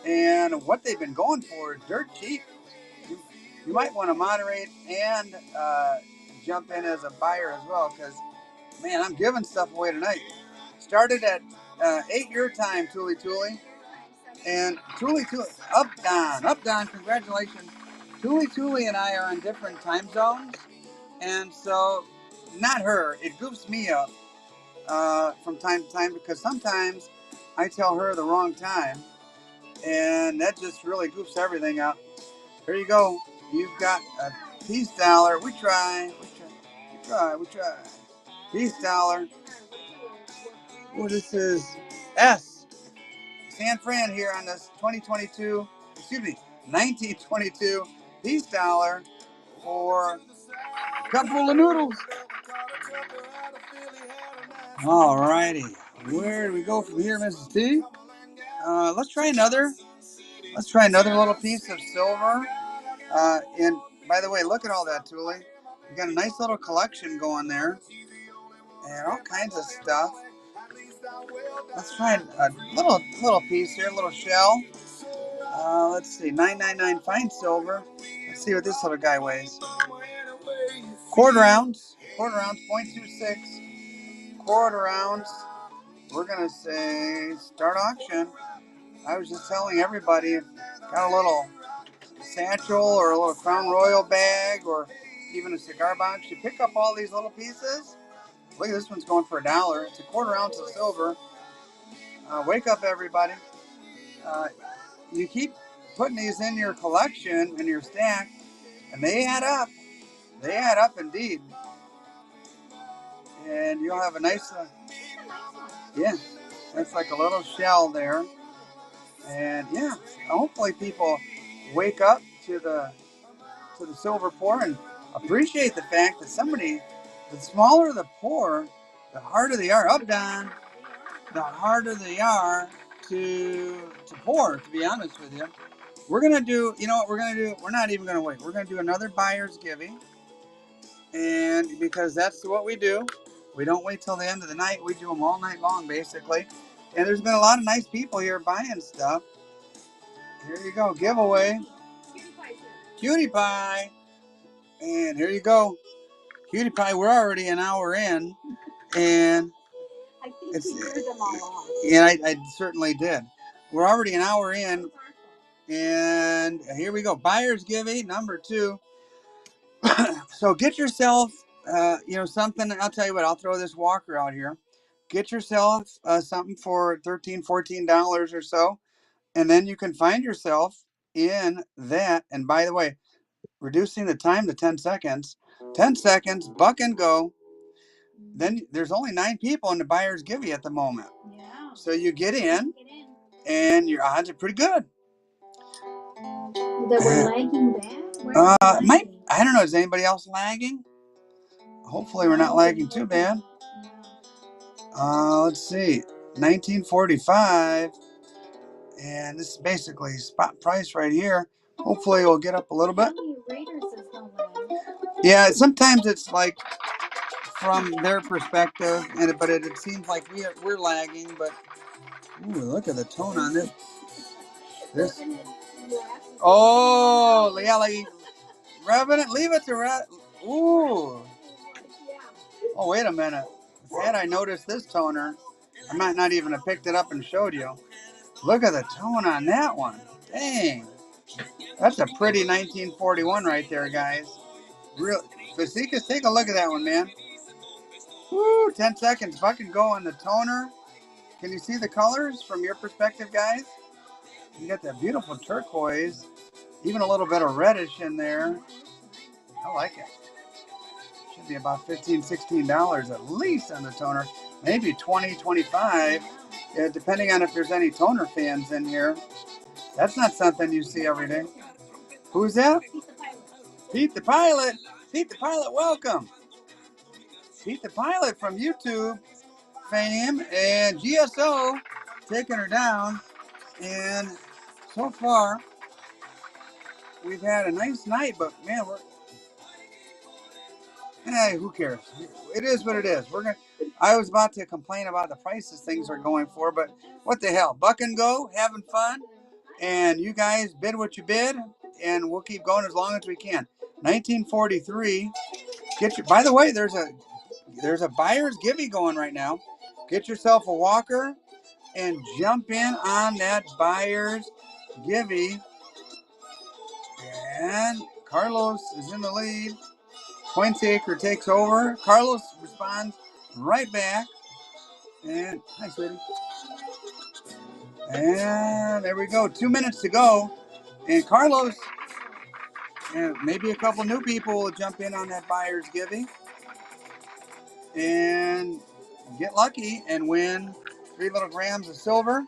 And what they've been going for is dirt cheap. You might want to moderate and jump in as a buyer as well, because, man, I'm giving stuff away tonight. Started at 8 your time, Tuli. And Tuli, up, Don, congratulations. Tuli and I are on different time zones. And so, not her, it goofs me up from time to time, because sometimes I tell her the wrong time. And that just really goofs everything up. Here you go. You've got a peace dollar. We try. Peace dollar. Oh, this is S. San Fran here on this 1922 peace dollar for a cup full of noodles. All righty. Where do we go from here, Mrs. T? Let's try another little piece of silver. And by the way, look at all that, Tuli. You got a nice little collection going there, and all kinds of stuff. Let's try a little piece here, a little shell. Let's see, 999 fine silver. Let's see what this little guy weighs. Quarter ounce, 0.26. Quarter ounce. We're gonna say start auction. I was just telling everybody, got a little satchel or a little Crown Royal bag or even a cigar box. You pick up all these little pieces. Look, this one's going for $1. It's a quarter ounce of silver. Wake up, everybody. You keep putting these in your collection, in your stack, and they add up. They add up indeed. And you'll have a nice, yeah, that's like a little shell there. And yeah, hopefully people wake up to the silver pour and appreciate the fact that the smaller the pour, the harder they are. Up, Don. The harder they are to pour, to be honest with you. We're going to do, you know what we're going to do? We're not even going to wait. We're going to do another buyer's giving. And because that's what we do. We don't wait till the end of the night. We do them all night long, basically. And there's been a lot of nice people here buying stuff. Here you go, giveaway. Cutie Pie. And here you go. Cutie Pie, we're already an hour in. And I think we drew them all off. Yeah, I certainly did. We're already an hour in. And here we go. Buyer's giving number 2. So get yourself, something. I'll tell you what, I'll throw this walker out here. Get yourself something for $13, $14 or so. And then you can find yourself in that. And by the way, reducing the time to 10 seconds. 10 seconds, buck and go. Then there's only 9 people in the buyer's giving at the moment. Yeah. So you get in, and your odds are pretty good. That we're lagging bad? I don't know. Is anybody else lagging? Hopefully we're not lagging too bad. Let's see. 1945. And this is basically spot price right here. Hopefully it'll get up a little bit. Yeah, sometimes it's like from their perspective, but it seems like we're lagging. But ooh, look at the tone on this. Oh, yeah, like Revenant, leave it to Ooh. Oh, wait a minute. Had I noticed this toner, I might not even have picked it up and showed you. Look at the tone on that one. Dang. That's a pretty 1941 right there, guys. Real. Basikas, take a look at that one, man. Woo, 10 seconds. If I can go on the toner. Can you see the colors from your perspective, guys? You got that beautiful turquoise. Even a little bit of reddish in there. I like it. Should be about $15, $16 at least on the toner. Maybe $20, $25. Yeah, depending on if there's any toner fans in here. That's not something you see every day. Who's that? Pete the Pilot. Pete the Pilot, welcome. Pete the Pilot from YouTube fame and GSO taking her down. And so far, we've had a nice night, but man, hey, who cares? It is what it is. I was about to complain about the prices things are going for, but what the hell? Buck and go, having fun, and you guys bid what you bid, and we'll keep going as long as we can. 1943. By the way, there's a buyer's givey going right now. Get yourself a walker and jump in on that buyer's givey. And Carlos is in the lead. Pointaker takes over. Carlos responds right back. And hi, sweetie. And there we go. 2 minutes to go. And Carlos, and maybe a couple new people will jump in on that buyer's givey and get lucky and win 3 little grams of silver.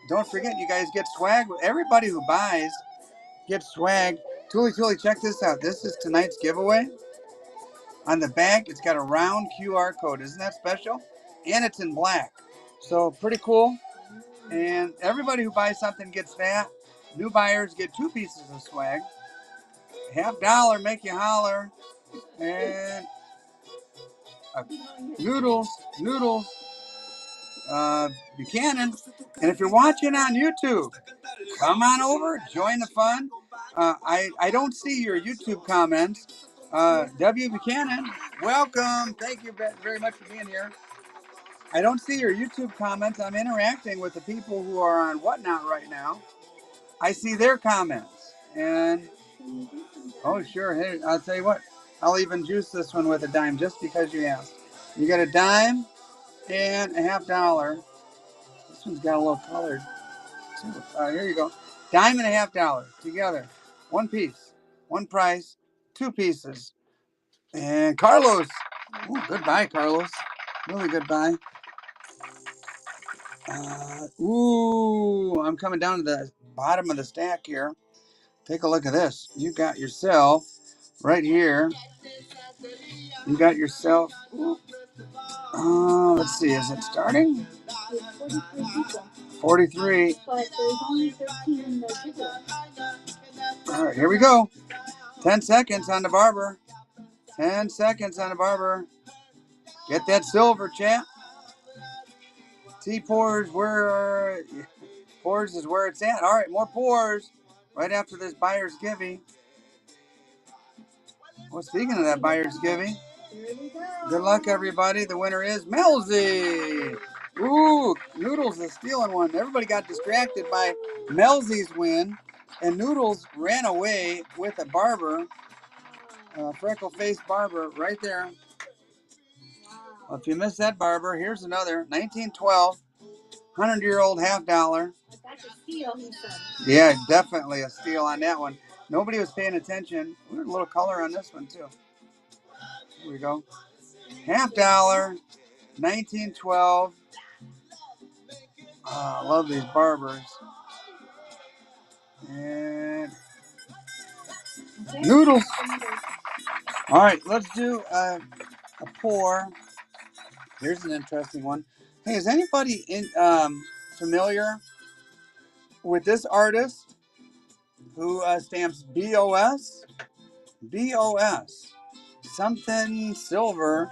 Don't forget, you guys get swag. Everybody who buys gets swag. Tuli, check this out. This is tonight's giveaway. On the back, it's got a round QR code. Isn't that special? And it's in black. So pretty cool. And everybody who buys something gets that. New buyers get 2 pieces of swag. $50, make you holler. And Noodles, Buchanan. And if you're watching on YouTube, come on over, join the fun. I don't see your YouTube comments. W. Buchanan, welcome. Thank you very much for being here. I don't see your YouTube comments. I'm interacting with the people who are on Whatnot right now. I see their comments. And, oh, sure. Hey, I'll tell you what. I'll even juice this one with a dime just because you asked. You got a dime and a $50. This one's got a little colored, too. Here you go. Dime and a $50 together. 1 piece. 1 price. 2 pieces. And Carlos. Ooh, goodbye, Carlos. Really goodbye. I'm coming down to the bottom of the stack here. Take a look at this. You got yourself right here. You got yourself. Let's see. Is it starting? 43. But there's only 13 in the giveaway. All right, here we go. 10 seconds on the barber. 10 seconds on the barber. Get that silver, chat. Pours is where it's at. All right, more pours right after this buyer's givey. Well, speaking of that buyer's givey, good luck, everybody. The winner is Melzy. Ooh, Noodles is stealing one. Everybody got distracted by Melzy's win, and Noodles ran away with a barber, freckle-faced barber right there. Well, if you missed that barber, here's another 1912, 100-year-old $50. That's a steal, he said. Yeah, definitely a steal on that one. Nobody was paying attention. Ooh, a little color on this one, too. Here we go. $50, 1912. I love these barbers. And Noodles. All right, let's do a pour. Here's an interesting one. Hey, is anybody familiar with this artist who stamps BOS? BOS. Something silver.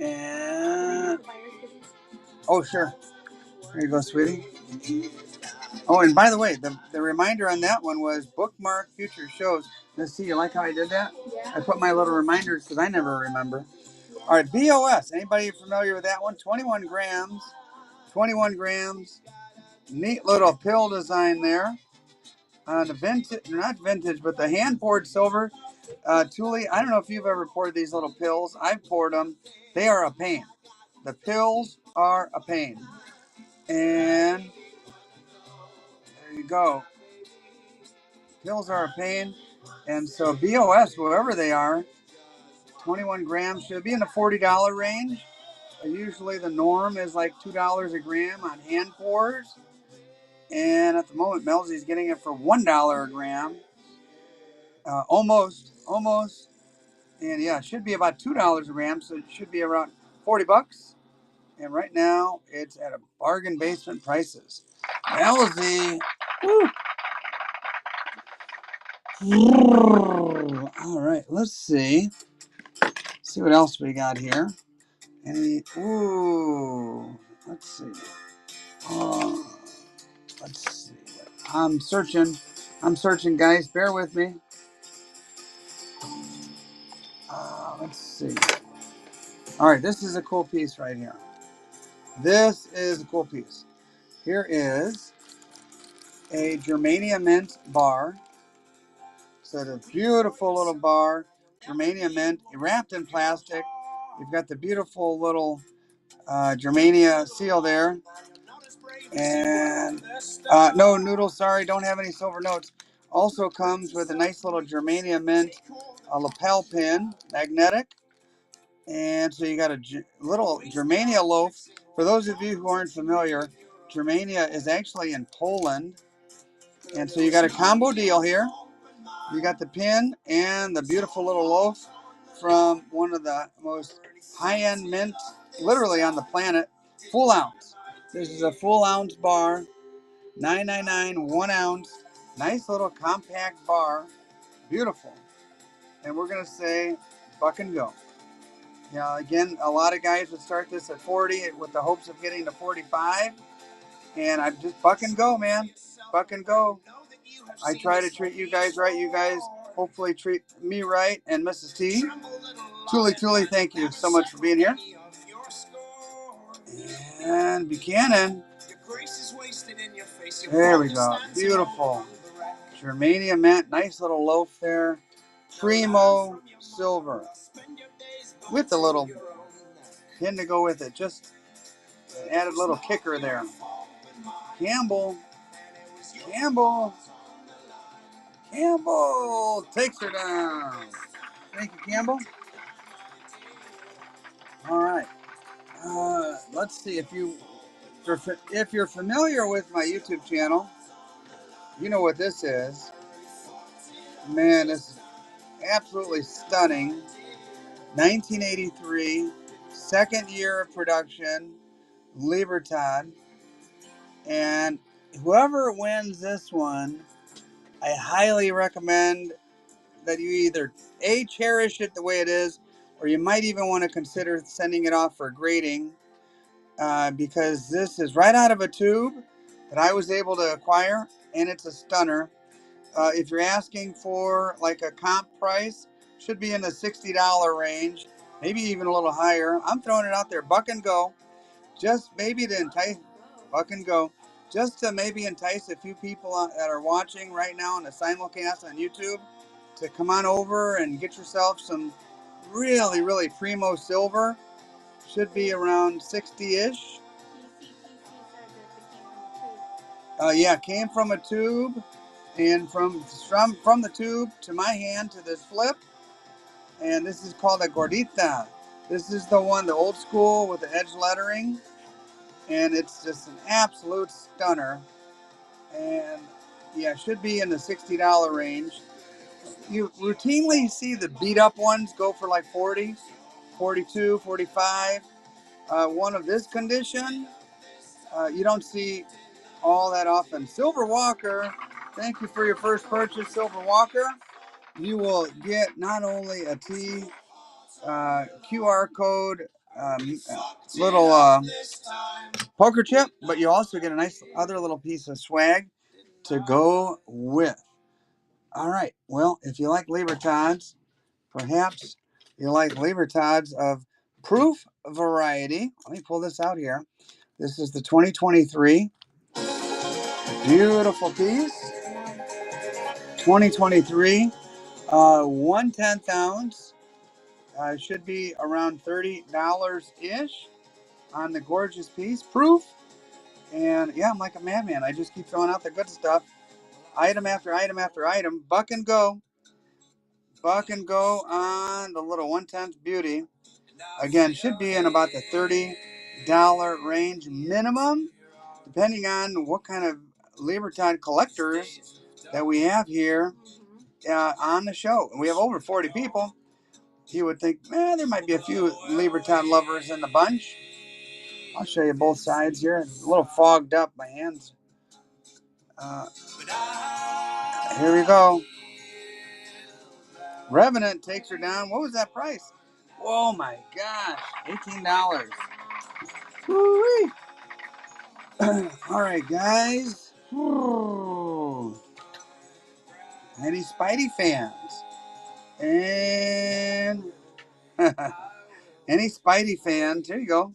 And oh, sure. There you go, sweetie. Oh, and by the way, the reminder on that one was bookmark future shows. Let's see, you like how I did that? Yeah. I put my little reminders because I never remember. All right, BOS. Anybody familiar with that one? 21 grams. 21 grams. Neat little pill design there. The vintage, not vintage, but the hand-poured silver. Tuli, I don't know if you've ever poured these little pills. I've poured them. They are a pain. The pills are a pain. And there you go. Pills are a pain. And so BOS, whoever they are, 21 grams should be in the $40 range. Usually the norm is like $2 a gram on hand pours. And at the moment, Melzy's getting it for $1 a gram. almost. And yeah, it should be about $2 a gram, so it should be around 40 bucks. And right now, it's at a bargain basement prices. LZ. All right, let's see. See what else we got here. Any? Ooh, let's see. Uh, let's see. I'm searching. I'm searching, guys. Bear with me. Let's see. All right, this is a cool piece right here. This is a cool piece. Here is a Germania mint bar. So the beautiful little bar, Germania mint, wrapped in plastic. You've got the beautiful little Germania seal there. And no noodles, sorry, don't have any silver notes. Also comes with a nice little Germania mint lapel pin, magnetic. And so you got a little Germania loaf. For those of you who aren't familiar, Germania is actually in Poland. And so you got a combo deal here. You got the pin and the beautiful little loaf from one of the most high-end mint, literally on the planet, full ounce. This is a full ounce bar, $9.99, 1 ounce. Nice little compact bar, beautiful. And we're gonna say buck and go. Yeah, again, a lot of guys would start this at 40 with the hopes of getting to 45. And I'm just buck and go, man. Buck and go. I try to treat you guys right. You guys hopefully treat me right. And Mrs. T, truly, thank you so much for being here. And Buchanan. There we go. Beautiful. Germania mint. Nice little loaf there. Primo silver. With a little pin to go with it. Just an added little kicker there. Campbell takes her down. Thank you, Campbell. All right. Let's see if you're familiar with my YouTube channel, you know what this is. Man, this is absolutely stunning. 1983, second year of production, Libertad. And whoever wins this one, I highly recommend that you either cherish it the way it is, or you might even want to consider sending it off for grading, because this is right out of a tube that I was able to acquire, and it's a stunner. If you're asking for like a comp price, should be in the $60 range, maybe even a little higher. I'm throwing it out there, buck and go, just maybe to entice, buck and go, just to maybe entice a few people that are watching right now on the simulcast on YouTube to come on over and get yourself some really primo silver. Should be around 60-ish. Yeah, came from a tube, and from the tube to my hand to this flip, and this is called a gordita. This is the one, the old school with the edge lettering, and it's just an absolute stunner. And yeah, should be in the $60 range. You routinely see the beat up ones go for like 40, 42, 45. One of this condition, you don't see all that often. Silver Walker, thank you for your first purchase, Silver Walker. You will get not only a QR code, little poker chip, but you also get a nice other little piece of swag to go with. All right. Well, if you like Libertads, perhaps you like Libertads of proof variety. Let me pull this out here. This is the 2023. Beautiful piece. 2023. 1/10 ounce. Should be around $30 ish on the gorgeous piece. Proof. And yeah, I'm like a madman. I just keep throwing out the good stuff. Item after item after item. Buck and go. Buck and go on the little 1/10 beauty. Again, should be in about the $30 range minimum, depending on what kind of Libertad collectors that we have here. on the show. And we have over 40 people. You would think, there might be a few Liberton lovers in the bunch. I'll show you both sides here. It's a little fogged up. My hands. Here we go. Revenant takes her down. What was that price? Oh my gosh, $18. Woo-wee. All right, guys. Ooh. Any Spidey fans? And any Spidey fans? There you go.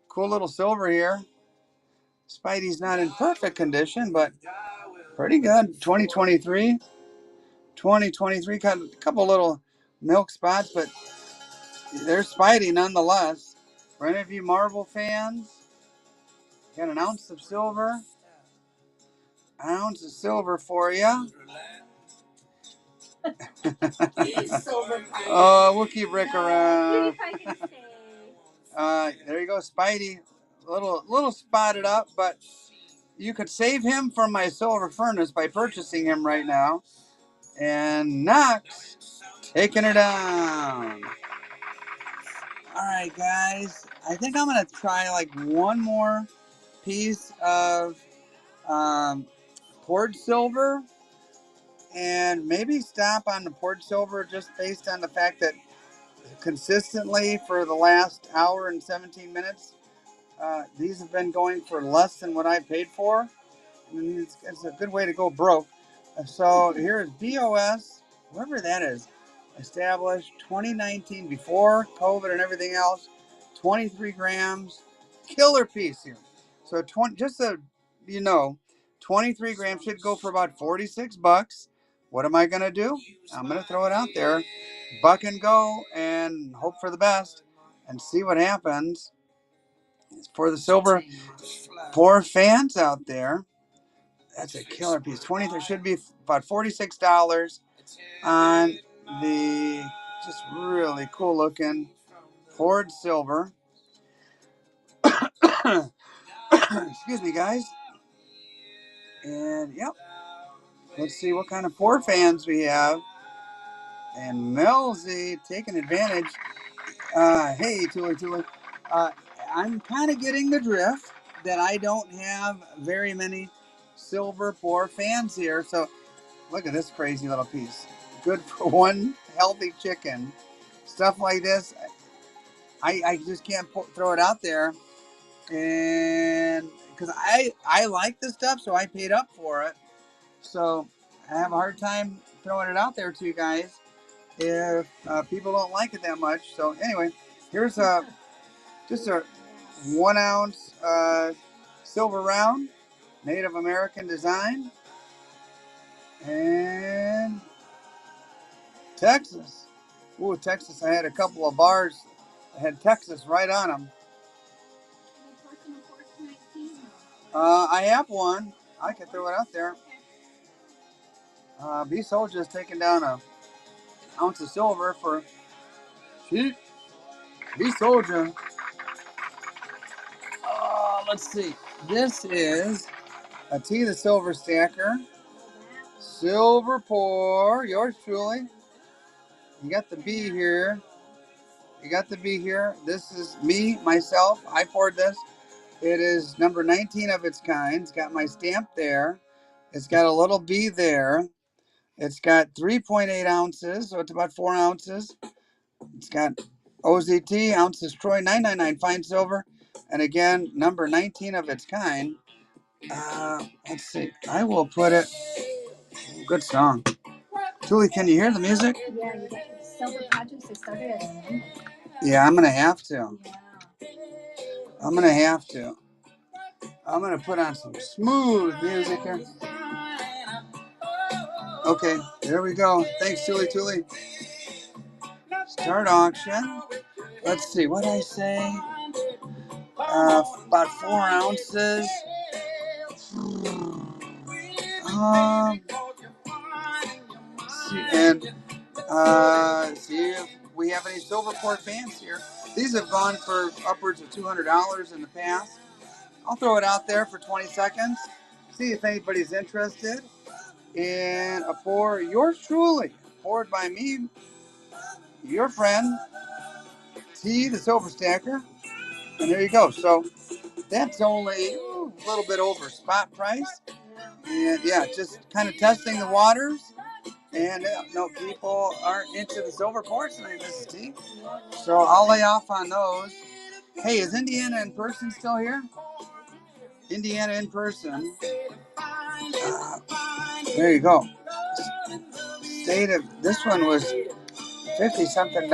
Cool little silver here. Spidey's not in perfect condition, but pretty good. 2023. 2023 got a couple little milk spots, but there's Spidey nonetheless. For any of you Marvel fans, got an ounce of silver. Ounce of silver for you. Oh, we'll keep Rick around. There you go, Spidey. Little spotted up, but you could save him from my silver furnace by purchasing him right now. And Knox taking her down. All right, guys. I think I'm gonna try like one more piece of poured silver, and maybe stop on the poured silver just based on the fact that consistently for the last hour and 17 minutes, these have been going for less than what I paid for. And it's a good way to go broke. So here's BOS, whoever that is, established 2019 before COVID and everything else, 23 grams, killer piece here. So just so you know, 23 grams should go for about 46 bucks. What am I going to do? I'm going to throw it out there, buck and go, and hope for the best and see what happens. For the silver poor fans out there, that's a killer piece. 23 should be about $46 on the just really cool looking poured silver. Excuse me, guys. And yep, let's see what kind of pour fans we have. And Melzy taking advantage. Hey, Tuli. I'm kind of getting the drift that I don't have very many silver pour fans here. So look at this crazy little piece. Good for one healthy chicken. Stuff like this, I just can't throw it out there. And because I like this stuff, so I paid up for it. So I have a hard time throwing it out there to you guys if people don't like it that much. So anyway, here's just a 1 ounce silver round, Native American design, and Texas. Ooh, Texas! I had a couple of bars that had Texas right on them. I have one. I can throw it out there. B Soldier's taking down a ounce of silver for sheep. B Soldier. Let's see. This is a T the Silver Stacker. Silver pour. Yours truly. You got the B here. This is me, myself. I poured this. It is number 19 of its kind. It's got my stamp there. It's got a little B there. It's got 3.8 ounces, so it's about 4 ounces. It's got OZT, ounces Troy, 999 fine silver. And again, number 19 of its kind. Let's see. I will put it. Good song. Julie, can you hear the music? Yeah, you got silver projects that started at an end. Yeah, I'm going to have to. Yeah. I'm going to put on some smooth music here. Okay, there we go. Thanks, Tuli. Start auction. Let's see, what I say? About 4 ounces. See if we have any silver port fans here. These have gone for upwards of $200 in the past. I'll throw it out there for 20 seconds. See if anybody's interested. And a pour, yours truly, poured by me, your friend, T, the Silver Stacker. And there you go. So that's only a little bit over spot price. And yeah, just kind of testing the waters. And no, people aren't into the silver porcelain, Mrs. T. So I'll lay off on those. Hey, is Indiana in person still here? Indiana in person. There you go. State of this one was $50-something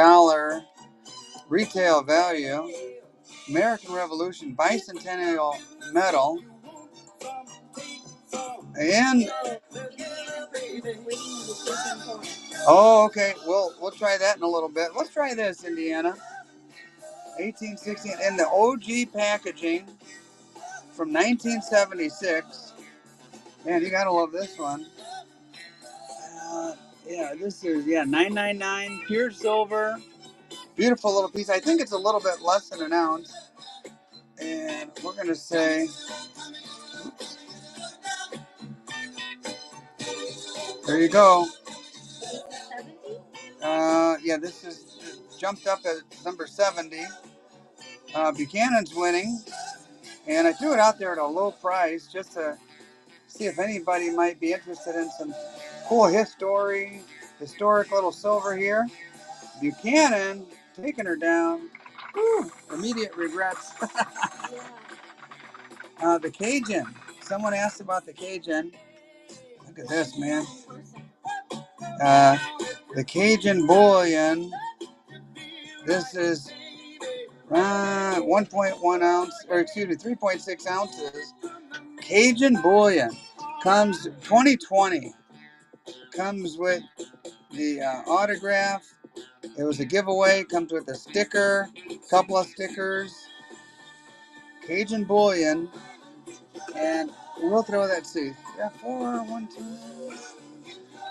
retail value. American Revolution bicentennial medal. And oh, okay. We'll try that in a little bit. Let's try this, Indiana. 1816 in the OG packaging from 1976. Man, you gotta love this one. Yeah, this is 999 pure silver. Beautiful little piece. I think it's a little bit less than an ounce. And we're gonna say, there you go. Yeah, this is jumped up at number 70. Buchanan's winning, and I threw it out there at a low price just to see if anybody might be interested in some cool historic little silver here. Buchanan taking her down. Whew, immediate regrets. The Cajun. Someone asked about the Cajun. Look at this, man. The Cajun bullion. This is 1.1 ounce, or excuse me, 3.6 ounces. Cajun bullion comes 2020. Comes with the autograph. It was a giveaway. Comes with a sticker, couple of stickers. Cajun bullion, and we'll throw that. See, yeah, 4, 1, 2.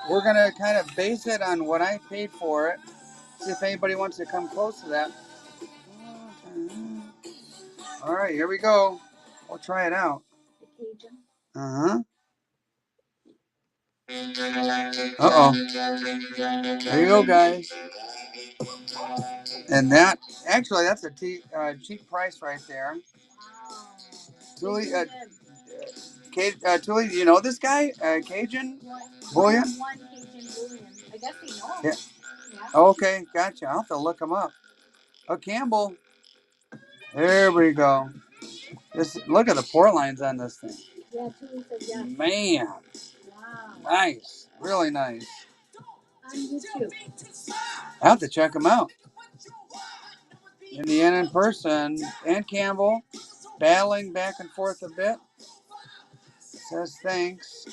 We're gonna kind of base it on what I paid for it. See if anybody wants to come close to that. All right, here we go. We'll try it out. Uh-huh. Uh-oh. There you go, guys. And that, actually, that's a cheap price right there. Tuli, Tuli, do you know this guy? Cajun Bullion? I guess they know. Yeah. Okay, gotcha. I'll have to look him up. Oh, Campbell. There we go. Look at the pore lines on this thing. Yeah, Tuli says yes. Man. Wow. Nice. Really nice. On YouTube. I'll have to check him out. Indiana in person and Campbell battling back and forth a bit. Says thanks.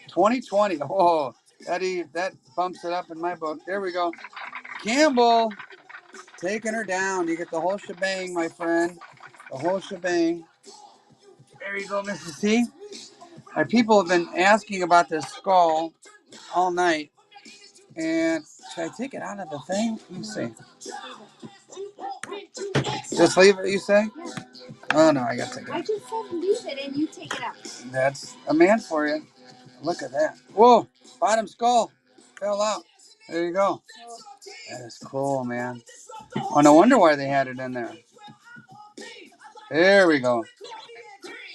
2020. Oh, that bumps it up in my book. There we go. Campbell taking her down. You get the whole shebang, my friend. The whole shebang. There you go, Mrs. T. My people have been asking about this skull all night. And should I take it out of the thing? Let me see. Just leave it, you say? Oh, no, I got to take it out. I just said leave it and you take it out. That's a man for you. Look at that. Whoa, bottom skull fell out. There you go. That is cool, man. Oh, no wonder why they had it in there. There we go.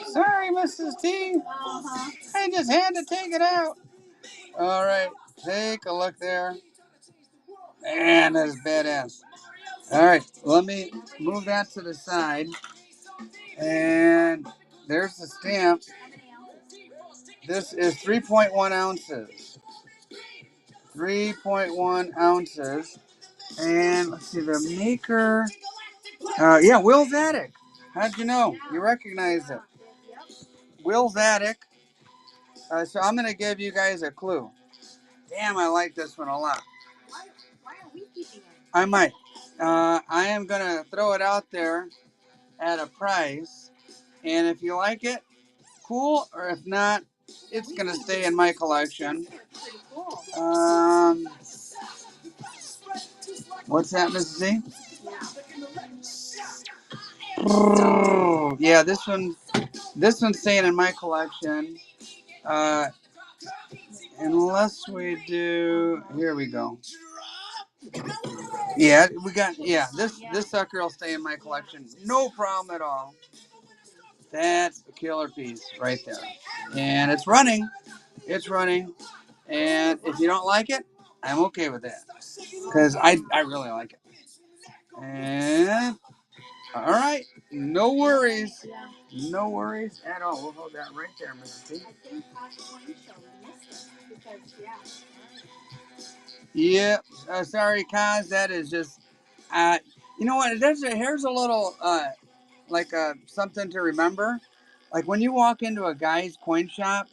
Sorry, Mrs. T. I just had to take it out. All right, take a look there. Man, that is badass. All right, let me move that to the side. And there's the stamp. This is 3.1 ounces. 3.1 ounces. And let's see, the maker. Yeah, Will's Attic. How'd you know? You recognize it. Will's Attic. So I'm going to give you guys a clue. Damn, I like this one a lot. Why are we keeping it? I might. I am going to throw it out there at a price. And if you like it, cool. Or if not, it's going to stay in my collection. What's that, Mrs. Z? Yeah, this one's staying in my collection. Unless we do, here we go. Yeah, we got, this sucker will stay in my collection. No problem at all. That's a killer piece right there. And it's running. It's running. And if you don't like it, I'm okay with that. Because I really like it. And, all right. No worries. No worries at all. We'll hold that right there, Mrs. T. I think Coin Show missed it because, Yeah. Sorry, Kaz. That is just, you know what? Here's a little, something to remember. Like when you walk into a guy's coin shop,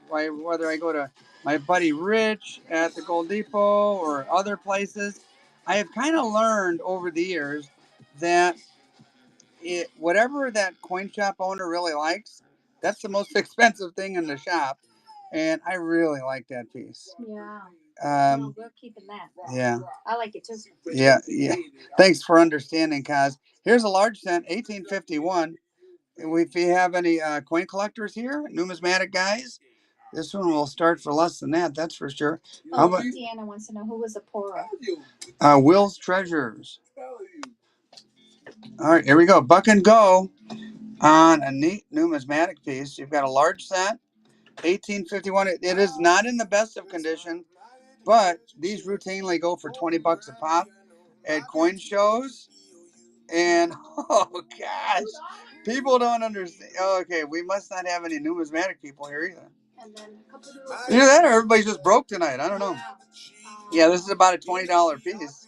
whether I go to my buddy Rich at the Gold Depot or other places, I have kind of learned over the years that whatever that coin shop owner really likes, that's the most expensive thing in the shop, and I really like that piece. Yeah. We're keeping that. Yeah. I like it too. Yeah. Thanks for understanding, Kaz. Here's a large cent, 1851. If you have any coin collectors here, numismatic guys, this one will start for less than that. That's for sure. How about Indiana wants to know who was a poorer? Will's Treasures. All right, here we go. Buck and go on a neat numismatic piece. You've got a large set, 1851. It is not in the best of condition, but these routinely go for $20 a pop at coin shows. And oh gosh, people don't understand. Oh, okay, we must not have any numismatic people here either. And then a couple Either that or everybody's just broke tonight. I don't know. Yeah, this is about a $20 piece.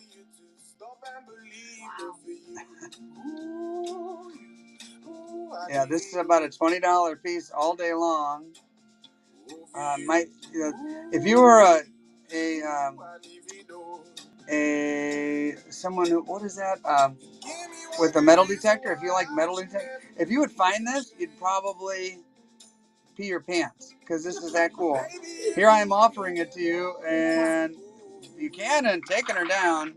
Yeah, this is about a $20 piece all day long. If you were someone who, what is that? With a metal detector, if you like metal detector, if you would find this, you'd probably pee your pants because this is that cool. Here I am offering it to you, and Buchanan taking her down.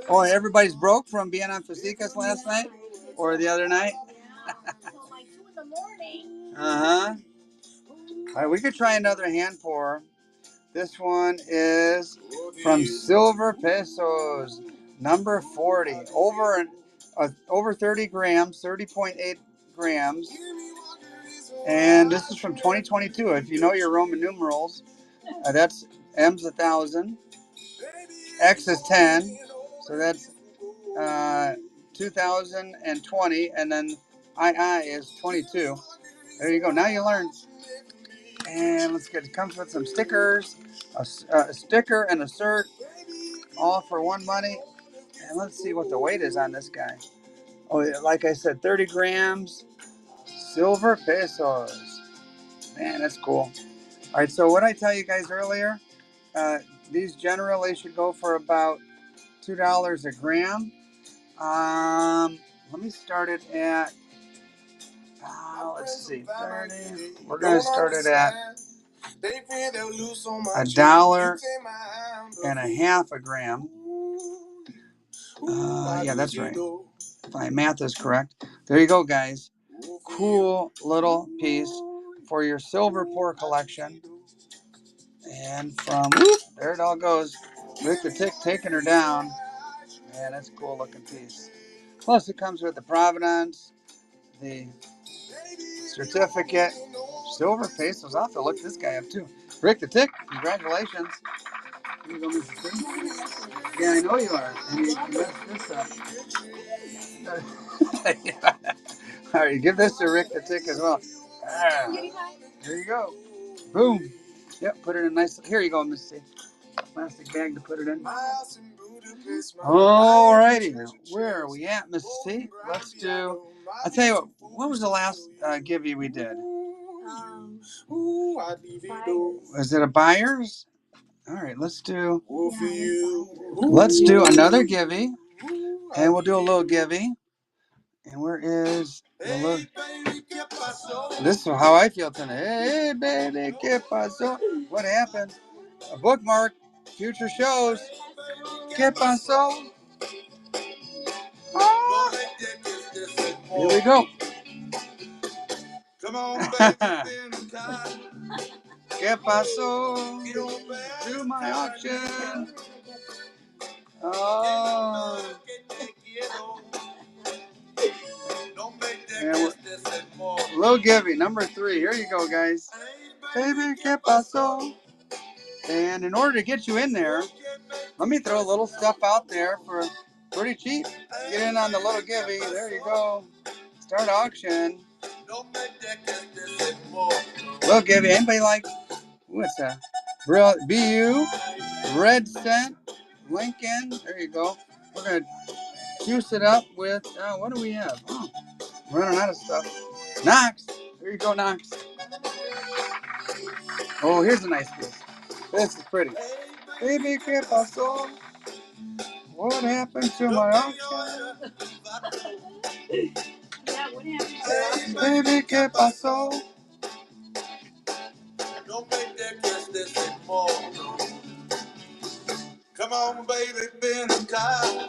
Oh, everybody's broke from being on Fasicas last night or the other night? Until like 2 in the morning. Uh-huh. All right, we could try another hand pour. This one is from Silver Pesos, number 40. Over 30 grams, 30.8 grams. And this is from 2022. If you know your Roman numerals, that's M's 1,000. X is 10. So that's 2020. And then II is 22. There you go. Now you learn. And let's get it. Comes with some stickers, a sticker and a cert, all for one money. And let's see what the weight is on this guy. Oh, like I said, 30 grams, Silver Pesos. Man, that's cool. All right, so what I tell you guys earlier, these generally should go for about $2 a gram. Let me start it at, let's see, 30. We're going to start it at $1.50 a gram. Yeah, that's right. If my math is correct. There you go, guys. Cool little piece for your silver pour collection. And there it all goes. Rick the Tick taking her down. Man, that's a cool looking piece. Plus, it comes with the provenance, the certificate, Silver Pesos. I'll have to look this guy up too. Rick the Tick, congratulations. Here you go, Mrs. T. Yeah, I know you are. And you messed this up. All right, give this to Rick the Tick as well. There you go. Boom. Yep, put it in a nice. Here you go, Mrs. T. Plastic bag to put it in. All righty. Where are we at, Mrs. T? Let's do. I'll tell you what was the last giveaway we did? Was it a buyer's? All right, let's do another giveaway, and we'll do a little giveaway. And where is the little? This is how I feel tonight. Hey, baby, ¿qué pasó? What happened? A bookmark, future shows. ¿Qué pasó? Oh. Here we go. Come on, baby. ¿Qué pasó? Do my auction. Oh. Lil Gibby, number 3. Here you go, guys. Baby, ¿qué pasó? And in order to get you in there, let me throw a little stuff out there for pretty cheap. Get in on the Little Gibby. There you go. Start auction. Lil Gibby. Anybody like, what's that? BU, Red Cent, Lincoln. There you go. We're going to juice it up with, what do we have? Oh, running out of stuff. Knox. There you go, Knox. Oh, here's a nice piece. This is pretty. Baby, ¿qué pasó? What happened to my auction? Yeah, what happened to your auction? Baby, ¿qué pasó?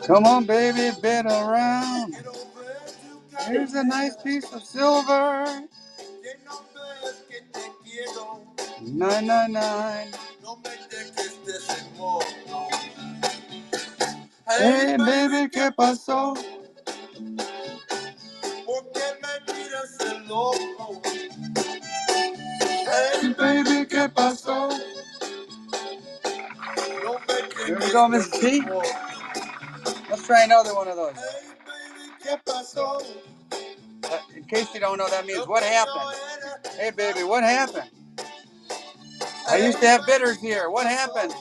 Come on, baby, been around. Here's a nice piece of silver. 999. Hey, baby, ¿qué pasó? Hey, baby, ¿qué pasó? Here we go, Mrs. T. Let's try another one of those. In case you don't know, that means what happened. Hey, baby, what happened? I used to have bitters here. What happened?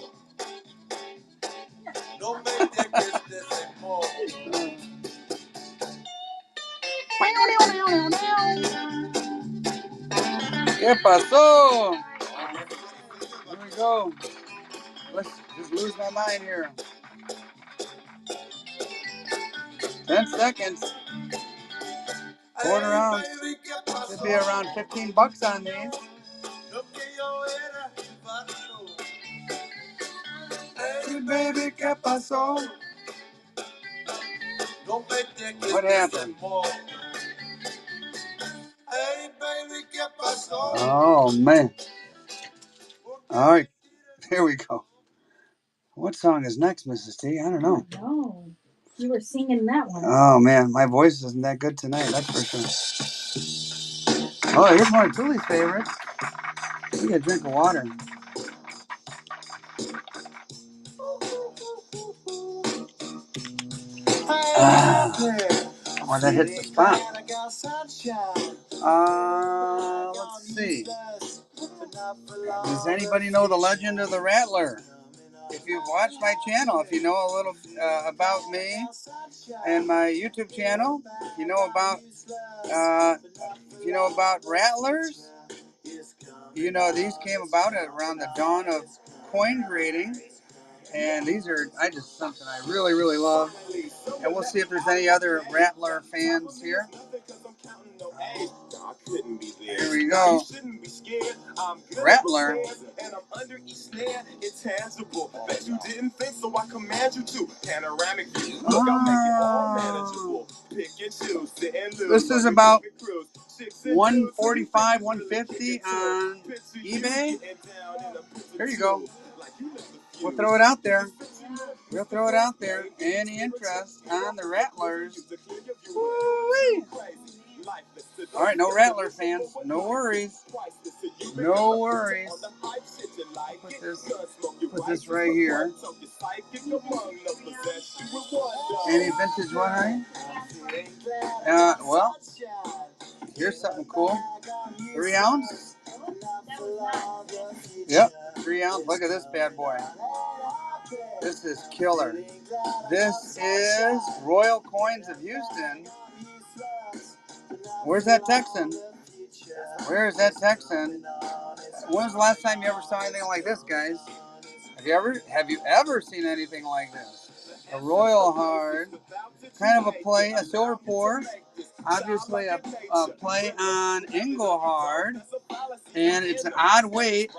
¿Qué pasó? Here we go. Let's just lose my mind here. 10 seconds. Quarter ounce. Should be around $15 on these. Hey, baby, ¿qué pasó? What happened? Oh, man. All right. Here we go. What song is next, Mrs. T? I don't know. No. You were singing that one. Oh, man. My voice isn't that good tonight, that's for sure. Oh, here's one of Tully's favorites. We get a drink of water. Oh, that hits the spot. Let's see. Does anybody know the legend of the Rattler? If you've watched my channel, if you know a little about me and my YouTube channel, if you know about rattlers, you know these came about around the dawn of coin grading, and these are something I really, really love. And we'll see if there's any other Rattler fans here. Here we go. Rattler. This is about 145, 150 on eBay. Here you go. We'll throw it out there. Any interest on the Rattlers? Woo-wee. All right, no Rattler fans. No worries. Put this right here. Any vintage one, honey? Well, here's something cool. 3 ounce? Yep, 3 ounce. Look at this bad boy. This is killer. This is Royal Coins of Houston. Where's that Texan? Where is that Texan? When was the last time you ever saw anything like this, guys? Have you ever seen anything like this? A Royal Hard, kind of a play, a silver pour, obviously a play on Engelhard, and it's an odd weight.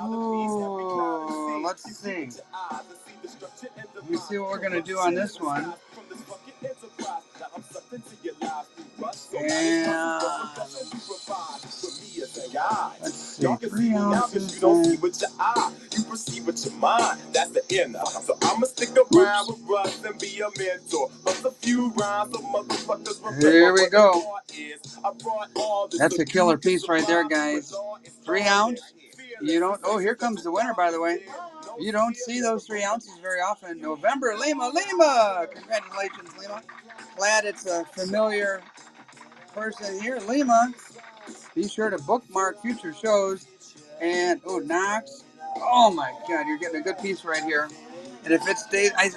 Ooh, let's see. Let me see what we're going to do on this one. And let's see, 3 ounces. You perceive with your mind, that's the inner. So I'ma stick around with Russ and be a mentor. Plus a few rhymes of motherfuckers remember. Here we go. That's a killer piece right there, guys. 3 ounce. You don't. Oh, here comes the winner, by the way. You don't see those 3 ounces very often. November, Lima. Congratulations, Lima. Glad it's a familiar person here. Lima, be sure to bookmark future shows. And, oh, Knox. Oh, my God, you're getting a good piece right here. And if it stays, I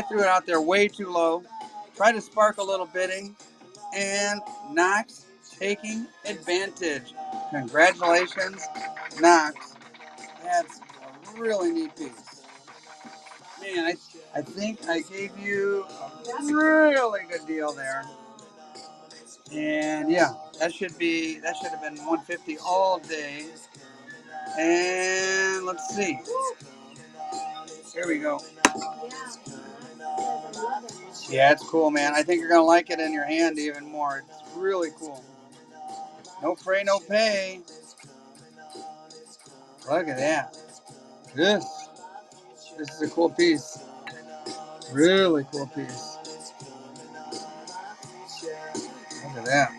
threw it out there way too low. Try to spark a little bidding. And Knox taking advantage. Congratulations, Knox. That's a really neat piece. Man, I think I gave you a really good deal there. And yeah, that should have been 150 all day. And let's see. Here we go. Yeah, it's cool, man. I think you're gonna like it in your hand even more. It's really cool. No fray, no pay. Look at that. This is a cool piece. Really cool piece. Look at that.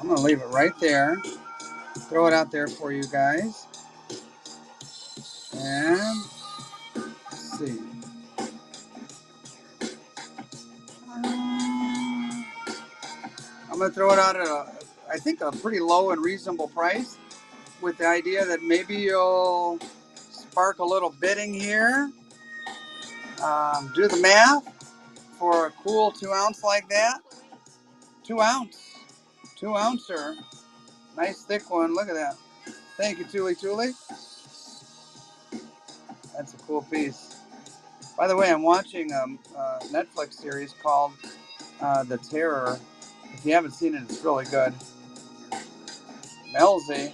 I'm gonna leave it right there. Throw it out there for you guys. And let's see. I'm gonna throw it out at I think a pretty low and reasonable price, with the idea that maybe you'll spark a little bidding here. Do the math for a cool 2 ounce like that. 2 ounce. 2 ouncer. Nice thick one. Look at that. Thank you, Tuli. That's a cool piece. By the way, I'm watching a Netflix series called The Terror. If you haven't seen it, it's really good. Melzi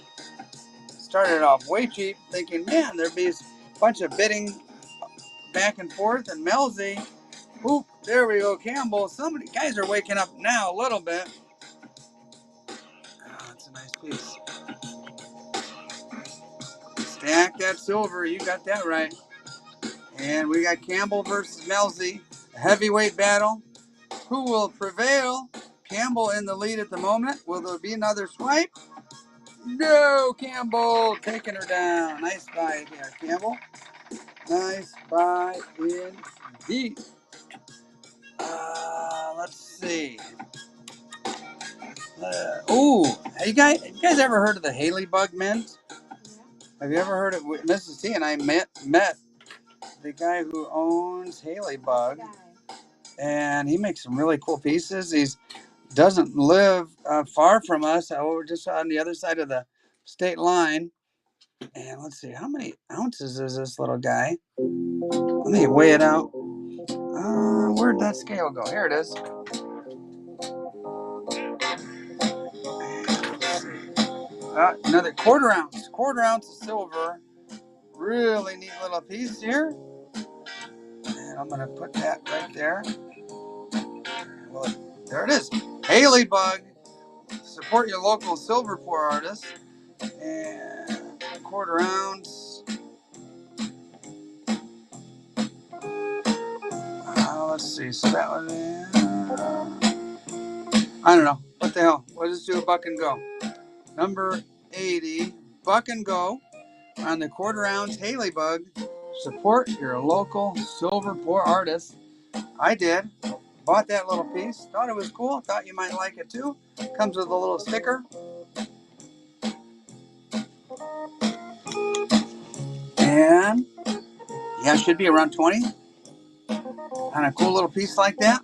started off way cheap, thinking, man, there'd be a bunch of bidding back and forth, and Melzi, whoop, there we go, Campbell. Somebody, guys are waking up now a little bit. Oh, it's a nice piece. Stack that silver, you got that right. And we got Campbell versus Melzi, a heavyweight battle. Who will prevail? Campbell in the lead at the moment. Will there be another swipe? No, Campbell taking her down. Nice buy there, Campbell. Nice buy indeed. Let's see. You guys ever heard of the Haley Bug Mint? Have you ever heard of Mrs. T and I met the guy who owns Haley Bug, and he makes some really cool pieces. He doesn't live far from us. We're just on the other side of the state line. And let's see, how many ounces is this little guy? Let me weigh it out. Where'd that scale go? Here it is. Another quarter ounce of silver. Really neat little piece here. And I'm going to put that right there. Well, there it is. Haley Bug. Support your local silver pour artist. And quarter ounce. Let's see. So that was, I don't know. What the hell? We'll just do a buck and go. Number 80. Buck and go on the quarter ounce Haley Bug. Support your local silver pour artist. I did. Bought that little piece. Thought it was cool. Thought you might like it too. Comes with a little sticker. And yeah, it should be around 20 on a cool little piece like that.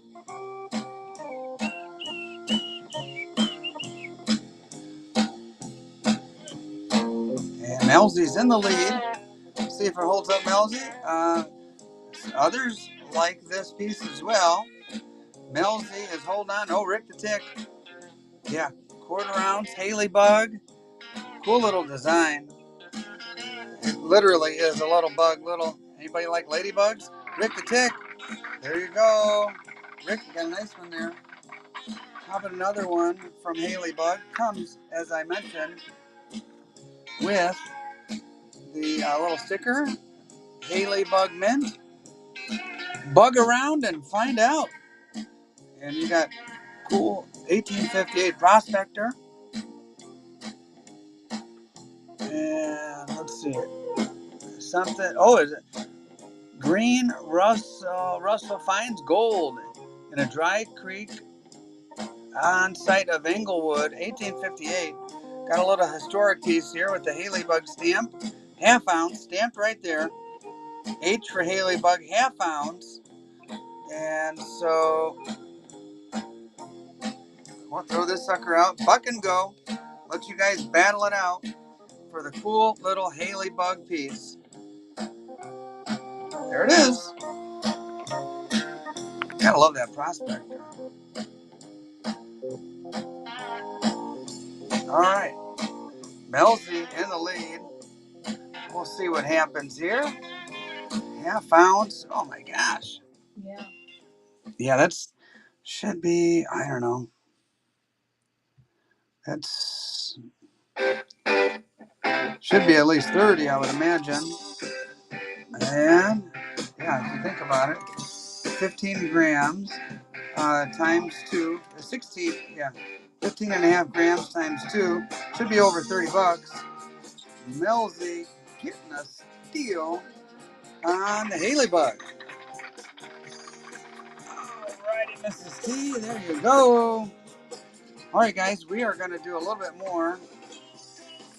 And Melzi's in the lead. See if it holds up, Melzi. Others like this piece as well. Melzi is holding on. Oh, Rick the Tick. Yeah, quarter ounce Haley Bug. Cool little design. It literally is a little bug. Anybody like ladybugs? Rick the Tick. There you go. Rick, you got a nice one there. How about another one from Haley Bug? Comes, as I mentioned, with the little sticker, Haley Bug Mint. Bug around and find out. And you got cool 1858 Prospector. And let's see. Something. Oh, is it Green Russell finds gold in a dry creek on site of Englewood, 1858. Got a little historic piece here with the Haley Bug stamp. Half ounce, stamped right there. H for Haley Bug, half ounce. And so we'll throw this sucker out. Buck and go. Let you guys battle it out for the cool little Haley Bug piece. There it is. Gotta love that Prospector. All right. Melzi in the lead. We'll see what happens here. Half ounce. Oh my gosh. Yeah. Yeah, that's should be, I don't know. That's should be at least 30, I would imagine. And yeah, if you think about it, 15 grams times 2, 16, yeah, 15 and a half grams times 2 should be over 30 bucks. Melzi getting a steal on the Haley Bug. Alrighty, Mrs. T, there you go. Alright, guys, we are going to do a little bit more.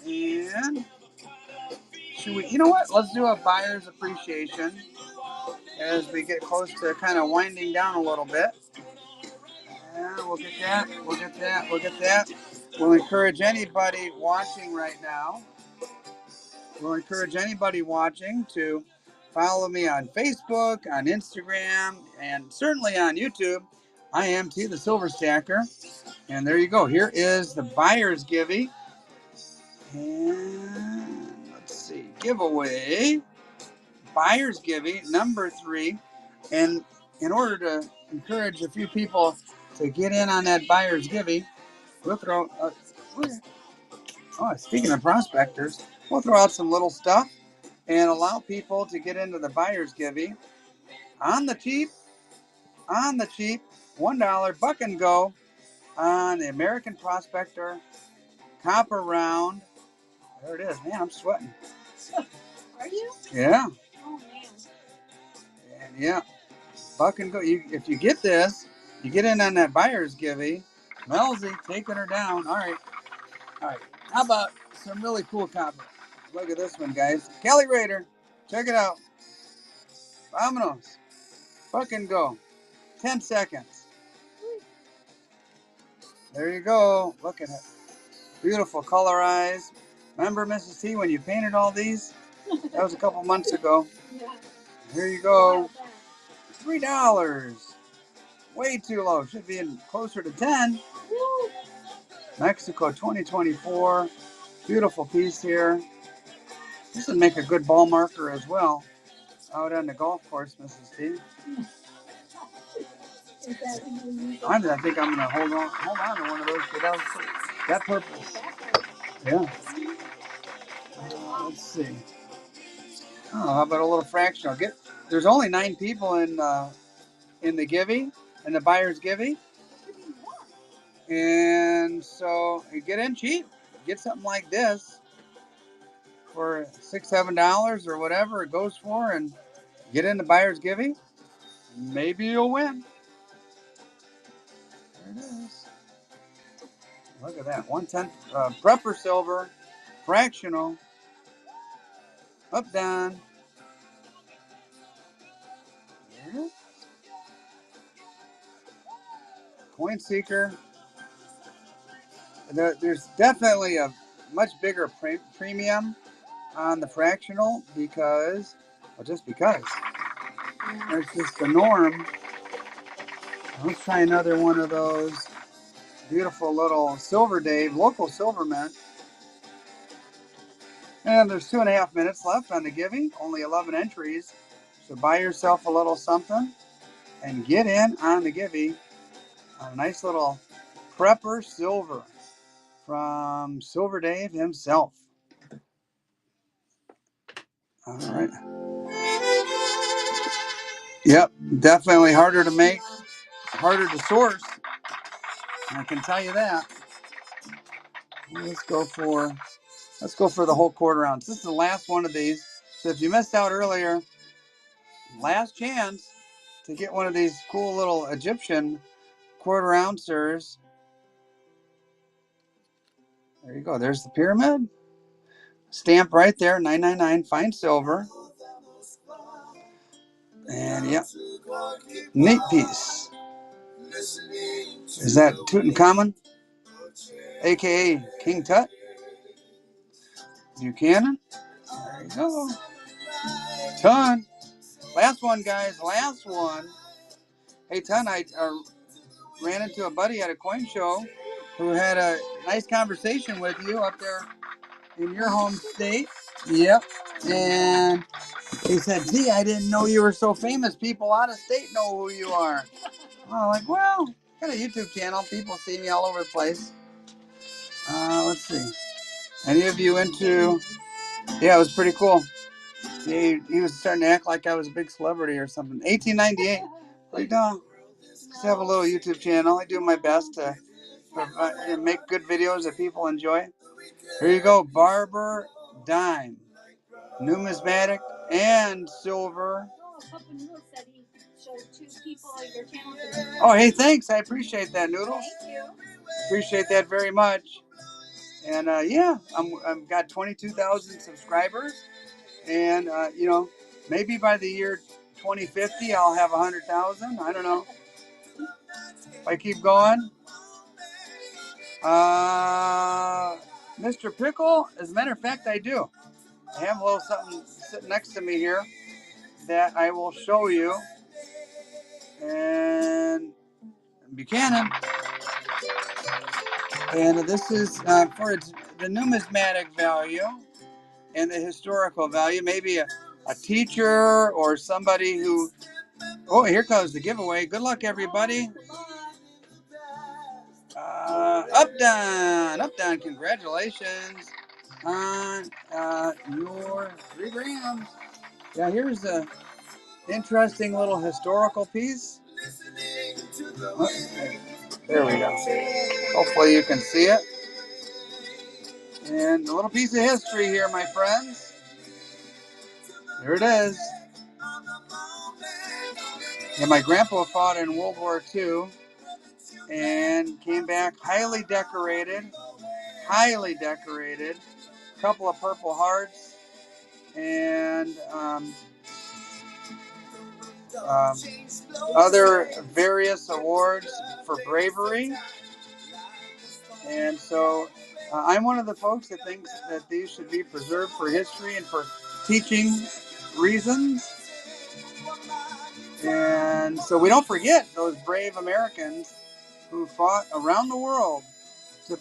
And should we, you know what? Let's do a buyer's appreciation as we get close to kind of winding down a little bit. Yeah, we'll get that. We'll get that. We'll get that. We'll encourage anybody watching right now. We'll encourage anybody watching to follow me on Facebook, on Instagram, and certainly on YouTube. I am T the Silver Stacker. And there you go. Here is the buyer's givey. And let's see. Giveaway. Buyer's givey, number 3. And in order to encourage a few people to get in on that buyer's givey, we'll throw. Speaking of prospectors, we'll throw out some little stuff and allow people to get into the buyer's givey on the cheap, $1 buck and go on the American Prospector Copper Round. There it is, man. I'm sweating. Are you? Yeah. Oh man. And yeah, buck and go. If you get this, you get in on that buyer's givey. Melzi taking her down. All right. How about some really cool copper? Look at this one, guys. Kelly Raider. Check it out. Vámonos. Buck and go. 10 seconds. There you go. Look at it. Beautiful colorized. Remember, Mrs. T, when you painted all these? That was a couple months ago. Yeah. Here you go. $3. Way too low. Should be in closer to 10. Woo. Mexico 2024. Beautiful piece here. This would make a good ball marker as well. Out on the golf course, Mrs. T. I think I'm going to hold on to one of those for that purpose. Yeah. Let's see. Oh, how about a little fractional? There's only 9 people in the givey, in the buyer's givey. And so you get in cheap. Get something like this for $6, $7 or whatever it goes for, and get in the buyer's givey. Maybe you'll win. There it is. Look at that. 1/10 prepper silver, fractional, up, down. There it is. Coin seeker. There's definitely a much bigger premium on the fractional because. There's just the norm. Let's try another one of those beautiful little Silver Dave, local silver mint. And there's 2.5 minutes left on the giving, only 11 entries. So buy yourself a little something. and get in on the Givey. A nice little Prepper Silver from Silver Dave himself. All right. Yep, definitely harder to make, harder to source. I can tell you that. Let's go for the whole quarter ounce. This is the last one of these. So if you missed out earlier, last chance to get one of these cool little Egyptian quarter ouncers. There you go. There's the pyramid. Stamp right there, 999, fine silver. And yep, neat piece. Is that Tutankhamun, aka King Tut? Buchanan. There you go. Ton. Last one, guys. Last one. Hey, Ton, I ran into a buddy at a coin show who had a nice conversation with you up there in your home state. Yep. And he said, gee, I didn't know you were so famous. People out of state know who you are. I'm like, well, I got a YouTube channel. People see me all over the place. Let's see. Any of you into... Yeah, it was pretty cool. He was starting to act like I was a big celebrity or something. 1898. Like, no, just have a little YouTube channel. I do my best to make good videos that people enjoy. Here you go, Barber Dime. Numismatic and silver. Papa Noodles said he showed 2 people on your channel today. Oh, hey, thanks. I appreciate that, Noodles. Thank you. Appreciate that very much. And yeah, I'm got 22,000 subscribers. And, you know, maybe by the year 2050, I'll have 100,000. I don't know. If I keep going. Mr. Pickle, as a matter of fact, I do. I have a little something sitting next to me here that I will show you. And Buchanan. And this is for the numismatic value and the historical value. Maybe a teacher or somebody who... Oh, here comes the giveaway. Good luck, everybody. Updone. Congratulations on your 3 grams. Yeah, here's a interesting little historical piece. Oh, there we go. Hopefully you can see it. And a little piece of history here, my friends. Here it is. And my grandpa fought in World War II and came back highly decorated. A couple of Purple Hearts and other various awards for bravery. And so I'm one of the folks that thinks that these should be preserved for history and for teaching reasons. And so we don't forget those brave Americans who fought around the world to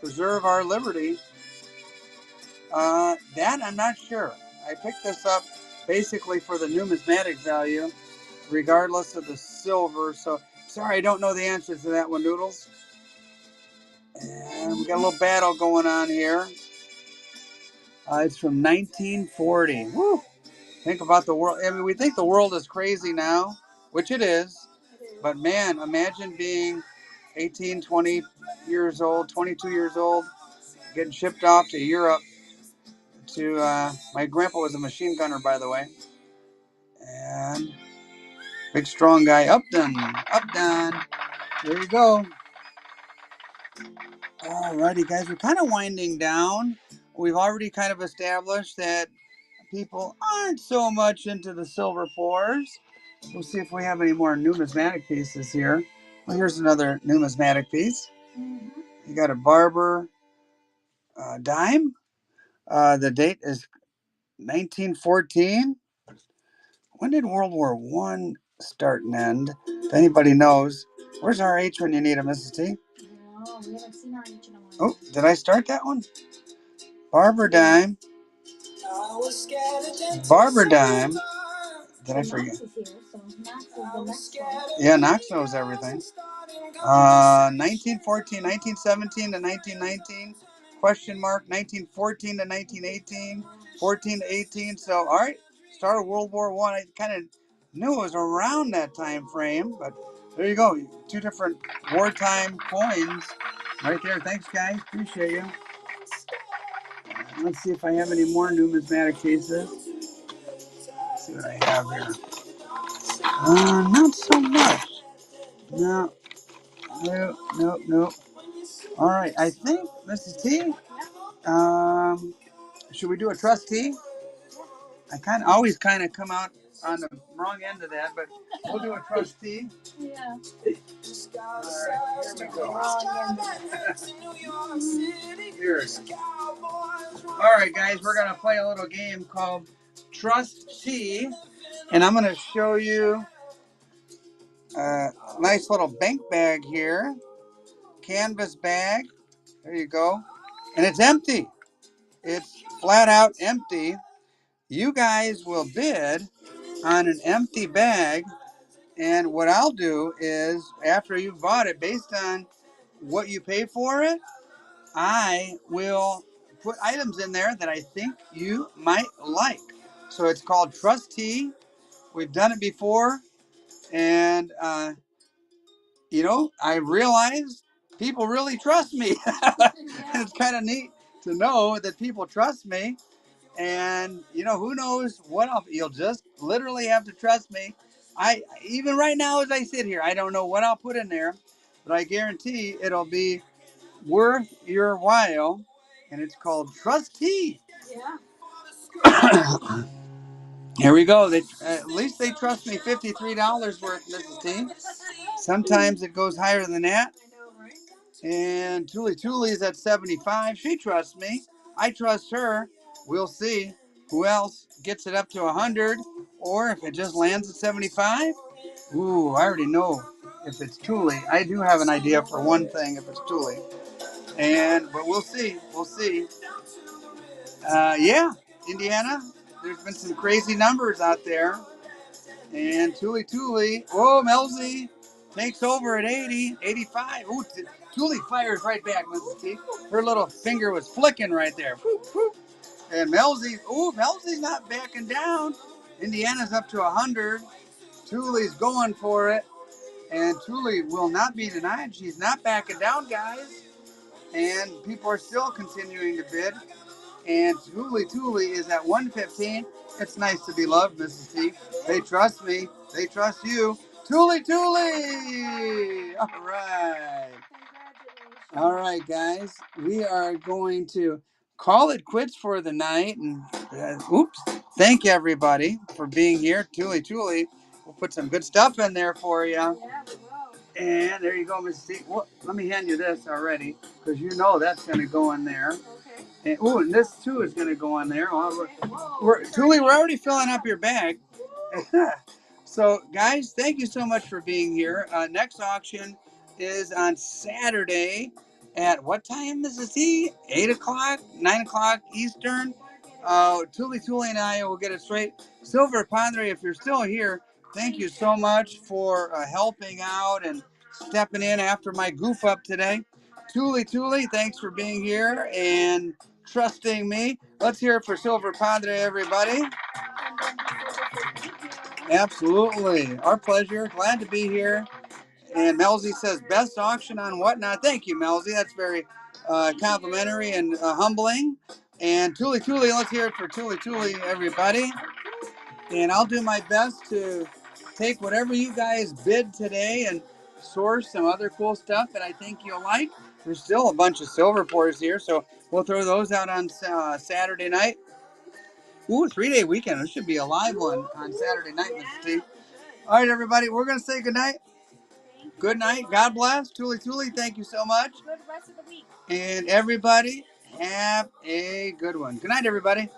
preserve our liberty. That I'm not sure. I picked this up basically for the numismatic value, regardless of the silver. So sorry, I don't know the answer to that one, Noodles. And we got a little battle going on here. It's from 1940. Woo! Think about the world. I mean, we think the world is crazy now, which it is. But man, imagine being 18, 20 years old, 22 years old, getting shipped off to Europe to, my grandpa was a machine gunner, by the way. And big, strong guy. Updone. There you go. Alrighty, guys, we're kind of winding down. We've already kind of established that people aren't so much into the silver pours. We'll see if we have any more numismatic pieces here. Well, here's another numismatic piece. Mm-hmm. You got a Barber dime. The date is 1914. When did World War I start and end? If anybody knows. Where's RH when you need him, Mrs. T? No, we haven't seen RH in a while. Oh, did I start that one? Barber dime. Did I forget? Max is here, so Max is the next one. Yeah, Knox knows everything. 1914, 1917 to 1919, question mark, 1914 to 1918, 14 to 18. So, all right, start of World War One. I kind of knew it was around that time frame, but there you go. Two different wartime coins right there. Thanks, guys. Appreciate you. Let's see if I have any more numismatic cases. Let's see what I have here. Not so much. No, no. All right, I think Mrs. T. Should we do a trustee? I always kind of come out on the wrong end of that, but we'll do a trustee. Yeah. All right, here we go. Here it is. All right, guys, we're gonna play a little game called Trustee, and I'm gonna show you a nice little bank bag here, canvas bag. There you go, and it's empty. It's flat out empty. You guys will bid on an empty bag, and what I'll do is, after you've bought it, based on what you pay for it, I will put items in there that I think you might like. So it's called Trustee. We've done it before, and I realize people really trust me. It's kind of neat to know that people trust me. And who knows what you'll just literally have to trust me. Even right now as I sit here, I don't know what I'll put in there, but I guarantee it'll be worth your while, and it's called Trustee. Yeah. Here we go. At least they trust me $53 worth, Mrs. T. Sometimes it goes higher than that. I know, right? And Tuli is at 75. She trusts me. I trust her. We'll see who else gets it up to 100, or if it just lands at 75. Ooh, I already know if it's Tuli. I do have an idea for one thing if it's Tuli. But we'll see. We'll see. Yeah, Indiana. There's been some crazy numbers out there. And Tuli. Whoa, Melzy takes over at 80, 85. Ooh, Tuli fires right back, Mrs. T. Her little finger was flicking right there. And Melzy's not backing down. Indiana's up to 100. Tuli's going for it. And Tuli will not be denied. She's not backing down, guys. And people are still continuing to bid. And Tuli is at 115. It's nice to be loved, Mrs. T. They trust me. They trust you. Tuli! All right. All right, guys. We are going to call it quits for the night. And thank you, everybody, for being here. Tuli. We'll put some good stuff in there for you. Yeah, we will. And there you go, Mrs. T. Well, let me hand you this already, because that's going to go in there. Okay. And this too is going to go on there. Tuli, we're already filling up your bag. So, guys, thank you so much for being here. Next auction is on Saturday at what time, Mrs. T? 8 o'clock, 9 o'clock Eastern. Tuli and I will get it straight. Silver Padre, if you're still here, thank you so much for helping out and stepping in after my goof up today. Tuli, thanks for being here and trusting me. Let's hear it for Silver Padre, everybody. Absolutely. Our pleasure. Glad to be here. And Melzy says, best auction on whatnot. Thank you, Melzy. That's very complimentary and humbling. And Tuli, let's hear it for Tuli, everybody. And I'll do my best to take whatever you guys bid today and source some other cool stuff that I think you'll like. There's still a bunch of silver pours here, so we'll throw those out on Saturday night. Ooh, 3-day weekend. There should be a live one on Saturday night, Mr. T. All right, everybody, we're going to say good night. Good night. God bless. Tuli, thank you so much. Good rest of the week. And everybody, have a good one. Good night, everybody.